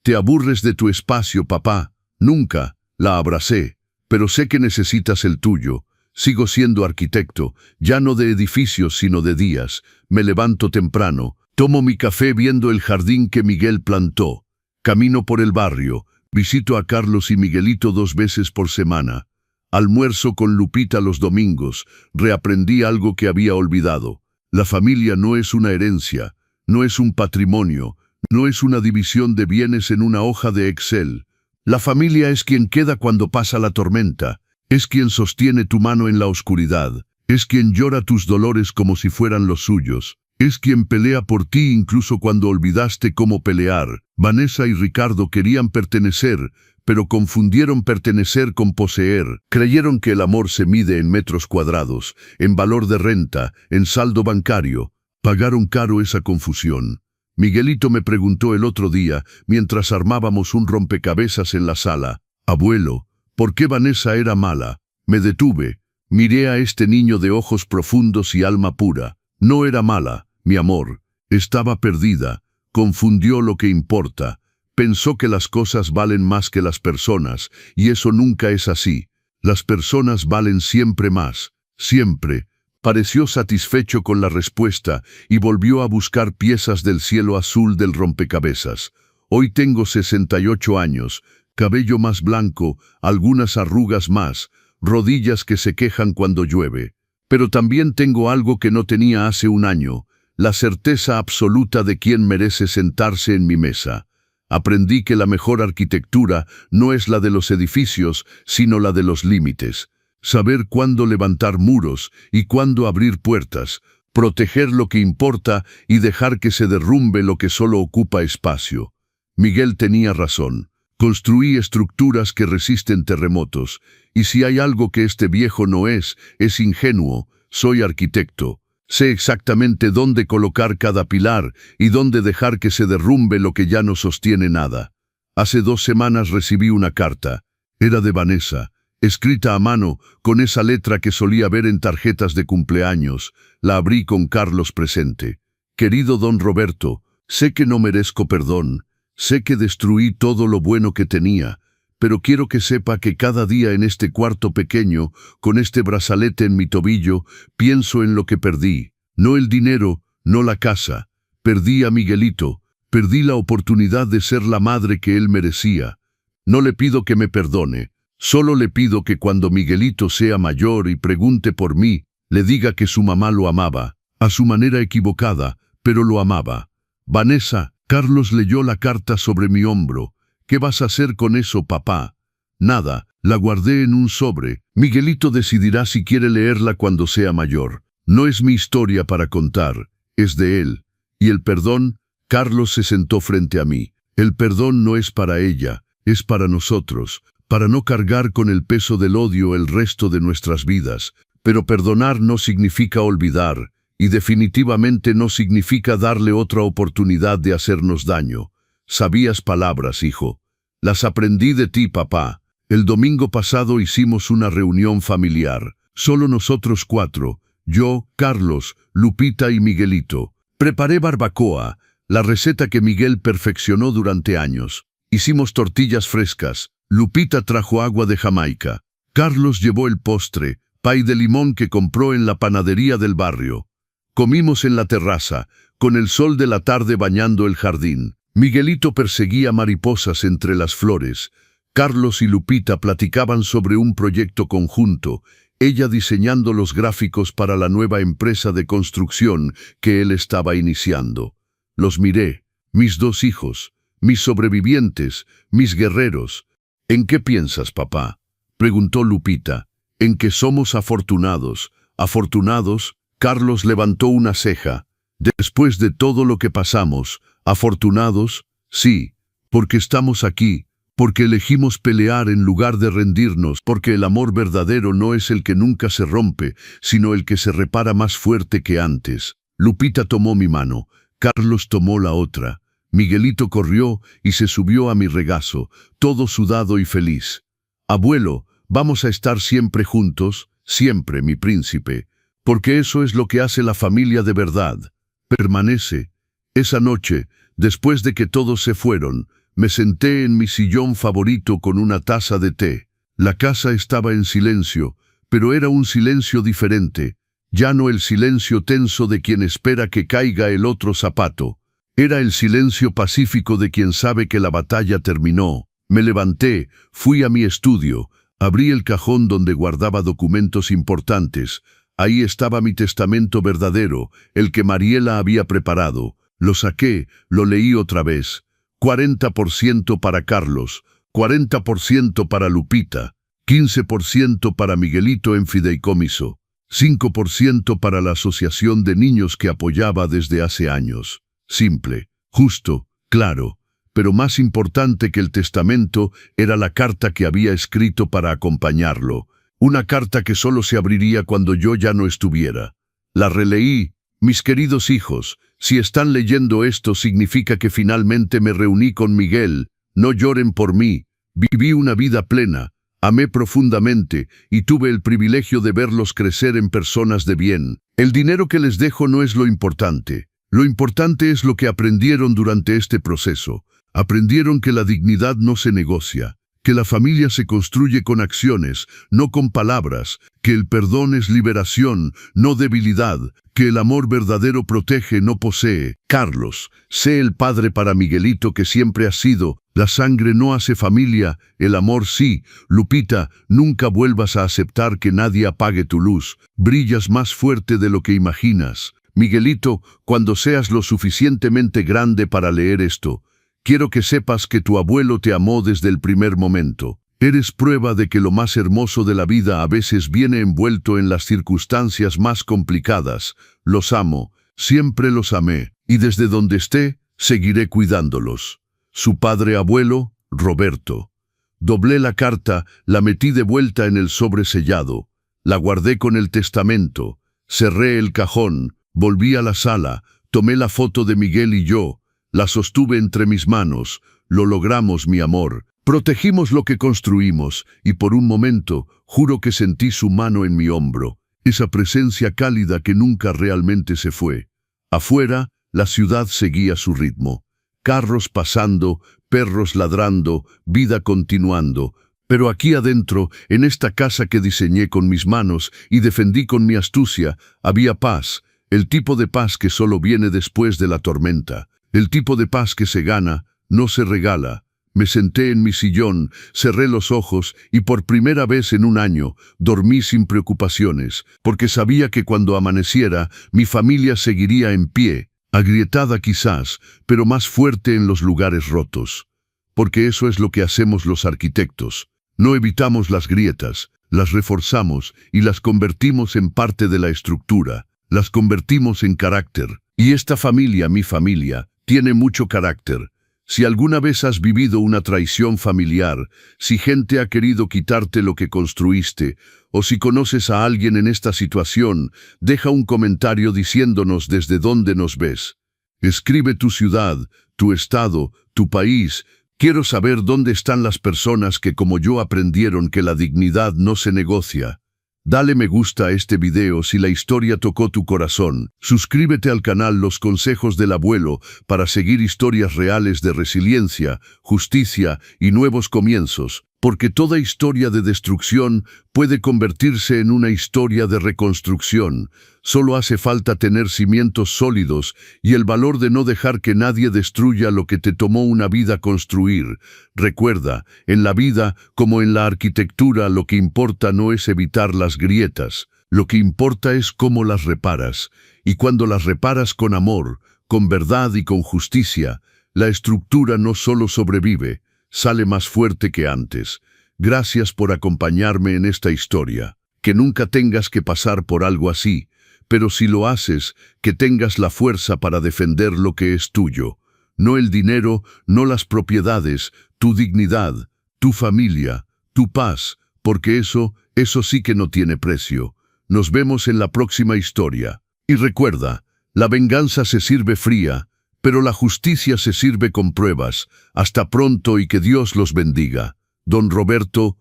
¿Te aburres de tu espacio, papá? Nunca. La abracé. Pero sé que necesitas el tuyo. Sigo siendo arquitecto, ya no de edificios sino de días. Me levanto temprano, tomo mi café viendo el jardín que Miguel plantó. Camino por el barrio, visito a Carlos y Miguelito 2 veces por semana. Almuerzo con Lupita los domingos, reaprendí algo que había olvidado. La familia no es una herencia, no es un patrimonio, no es una división de bienes en una hoja de Excel. La familia es quien queda cuando pasa la tormenta, es quien sostiene tu mano en la oscuridad, es quien llora tus dolores como si fueran los suyos, es quien pelea por ti incluso cuando olvidaste cómo pelear. Vanessa y Ricardo querían pertenecer, pero confundieron pertenecer con poseer. Creyeron que el amor se mide en metros cuadrados, en valor de renta, en saldo bancario. Pagaron caro esa confusión. Miguelito me preguntó el otro día, mientras armábamos un rompecabezas en la sala: «Abuelo, ¿por qué Vanessa era mala?». Me detuve, miré a este niño de ojos profundos y alma pura. No era mala, mi amor. Estaba perdida, confundió lo que importa. Pensó que las cosas valen más que las personas, y eso nunca es así. Las personas valen siempre más, siempre. Pareció satisfecho con la respuesta y volvió a buscar piezas del cielo azul del rompecabezas. Hoy tengo 68 años, cabello más blanco, algunas arrugas más, rodillas que se quejan cuando llueve. Pero también tengo algo que no tenía hace un año, la certeza absoluta de quién merece sentarse en mi mesa. Aprendí que la mejor arquitectura no es la de los edificios, sino la de los límites. Saber cuándo levantar muros y cuándo abrir puertas, proteger lo que importa y dejar que se derrumbe lo que solo ocupa espacio. Miguel tenía razón. Construí estructuras que resisten terremotos, y si hay algo que este viejo no es ingenuo. Soy arquitecto. Sé exactamente dónde colocar cada pilar y dónde dejar que se derrumbe lo que ya no sostiene nada. Hace 2 semanas recibí una carta. Era de Vanessa, escrita a mano, con esa letra que solía ver en tarjetas de cumpleaños. La abrí con Carlos presente. Querido don Roberto, sé que no merezco perdón. Sé que destruí todo lo bueno que tenía, pero quiero que sepa que cada día en este cuarto pequeño, con este brazalete en mi tobillo, pienso en lo que perdí. No el dinero, no la casa. Perdí a Miguelito, perdí la oportunidad de ser la madre que él merecía. No le pido que me perdone, solo le pido que cuando Miguelito sea mayor y pregunte por mí, le diga que su mamá lo amaba, a su manera equivocada, pero lo amaba. Vanessa, Carlos leyó la carta sobre mi hombro. ¿Qué vas a hacer con eso, papá? Nada, la guardé en un sobre. Miguelito decidirá si quiere leerla cuando sea mayor. No es mi historia para contar, es de él. Y el perdón, Carlos se sentó frente a mí. El perdón no es para ella, es para nosotros, para no cargar con el peso del odio el resto de nuestras vidas. Pero perdonar no significa olvidar, y definitivamente no significa darle otra oportunidad de hacernos daño. Sabías palabras, hijo. Las aprendí de ti, papá. El domingo pasado hicimos una reunión familiar. Solo nosotros 4. Yo, Carlos, Lupita y Miguelito. Preparé barbacoa, la receta que Miguel perfeccionó durante años. Hicimos tortillas frescas. Lupita trajo agua de Jamaica. Carlos llevó el postre, pay de limón que compró en la panadería del barrio. Comimos en la terraza, con el sol de la tarde bañando el jardín. Miguelito perseguía mariposas entre las flores. Carlos y Lupita platicaban sobre un proyecto conjunto, ella diseñando los gráficos para la nueva empresa de construcción que él estaba iniciando. Los miré, mis 2 hijos, mis sobrevivientes, mis guerreros. ¿En qué piensas, papá?, preguntó Lupita. En que somos afortunados. ¿Afortunados? Carlos levantó una ceja. Después de todo lo que pasamos, ¿afortunados? Sí, porque estamos aquí, porque elegimos pelear en lugar de rendirnos, porque el amor verdadero no es el que nunca se rompe, sino el que se repara más fuerte que antes. Lupita tomó mi mano, Carlos tomó la otra. Miguelito corrió y se subió a mi regazo, todo sudado y feliz. Abuelo, vamos a estar siempre juntos, siempre, mi príncipe, porque eso es lo que hace la familia de verdad. Permanece. Esa noche, después de que todos se fueron, me senté en mi sillón favorito con una taza de té. La casa estaba en silencio, pero era un silencio diferente. Ya no el silencio tenso de quien espera que caiga el otro zapato. Era el silencio pacífico de quien sabe que la batalla terminó. Me levanté, fui a mi estudio, abrí el cajón donde guardaba documentos importantes. Ahí estaba mi testamento verdadero, el que Mariela había preparado. Lo saqué, lo leí otra vez. 40% para Carlos, 40% para Lupita, 15% para Miguelito en fideicomiso, 5% para la asociación de niños que apoyaba desde hace años. Simple, justo, claro, pero más importante que el testamento era la carta que había escrito para acompañarlo. Una carta que solo se abriría cuando yo ya no estuviera. La releí. Mis queridos hijos, si están leyendo esto significa que finalmente me reuní con Miguel. No lloren por mí. Viví una vida plena, amé profundamente y tuve el privilegio de verlos crecer en personas de bien. El dinero que les dejo no es lo importante. Lo importante es lo que aprendieron durante este proceso. Aprendieron que la dignidad no se negocia, que la familia se construye con acciones, no con palabras, que el perdón es liberación, no debilidad, que el amor verdadero protege, no posee. Carlos, sé el padre para Miguelito que siempre has sido. La sangre no hace familia, el amor sí. Lupita, nunca vuelvas a aceptar que nadie apague tu luz. Brillas más fuerte de lo que imaginas. Miguelito, cuando seas lo suficientemente grande para leer esto, quiero que sepas que tu abuelo te amó desde el primer momento. Eres prueba de que lo más hermoso de la vida a veces viene envuelto en las circunstancias más complicadas. Los amo, siempre los amé, y desde donde esté, seguiré cuidándolos. Su padre abuelo, Roberto. Doblé la carta, la metí de vuelta en el sobre sellado, la guardé con el testamento, cerré el cajón, volví a la sala, tomé la foto de Miguel y yo, la sostuve entre mis manos. Lo logramos, mi amor. Protegimos lo que construimos, y por un momento, juro que sentí su mano en mi hombro, esa presencia cálida que nunca realmente se fue. Afuera, la ciudad seguía su ritmo. Carros pasando, perros ladrando, vida continuando. Pero aquí adentro, en esta casa que diseñé con mis manos y defendí con mi astucia, había paz, el tipo de paz que solo viene después de la tormenta, el tipo de paz que se gana, no se regala. Me senté en mi sillón, cerré los ojos y por primera vez en un año dormí sin preocupaciones, porque sabía que cuando amaneciera mi familia seguiría en pie, agrietada quizás, pero más fuerte en los lugares rotos. Porque eso es lo que hacemos los arquitectos. No evitamos las grietas, las reforzamos y las convertimos en parte de la estructura, las convertimos en carácter. Y esta familia, mi familia, tiene mucho carácter. Si alguna vez has vivido una traición familiar, si gente ha querido quitarte lo que construiste, o si conoces a alguien en esta situación, deja un comentario diciéndonos desde dónde nos ves. Escribe tu ciudad, tu estado, tu país. Quiero saber dónde están las personas que como yo aprendieron que la dignidad no se negocia. Dale me gusta a este video si la historia tocó tu corazón. Suscríbete al canal Los Consejos del Abuelo para seguir historias reales de resiliencia, justicia y nuevos comienzos, porque toda historia de destrucción puede convertirse en una historia de reconstrucción. Solo hace falta tener cimientos sólidos y el valor de no dejar que nadie destruya lo que te tomó una vida construir. Recuerda, en la vida, como en la arquitectura, lo que importa no es evitar las grietas, lo que importa es cómo las reparas. Y cuando las reparas con amor, con verdad y con justicia, la estructura no solo sobrevive, sale más fuerte que antes. Gracias por acompañarme en esta historia. Que nunca tengas que pasar por algo así, pero si lo haces, que tengas la fuerza para defender lo que es tuyo. No el dinero, no las propiedades, tu dignidad, tu familia, tu paz, porque eso sí que no tiene precio. Nos vemos en la próxima historia. Y recuerda, la venganza se sirve fría, pero la justicia se sirve con pruebas. Hasta pronto y que Dios los bendiga. Don Roberto,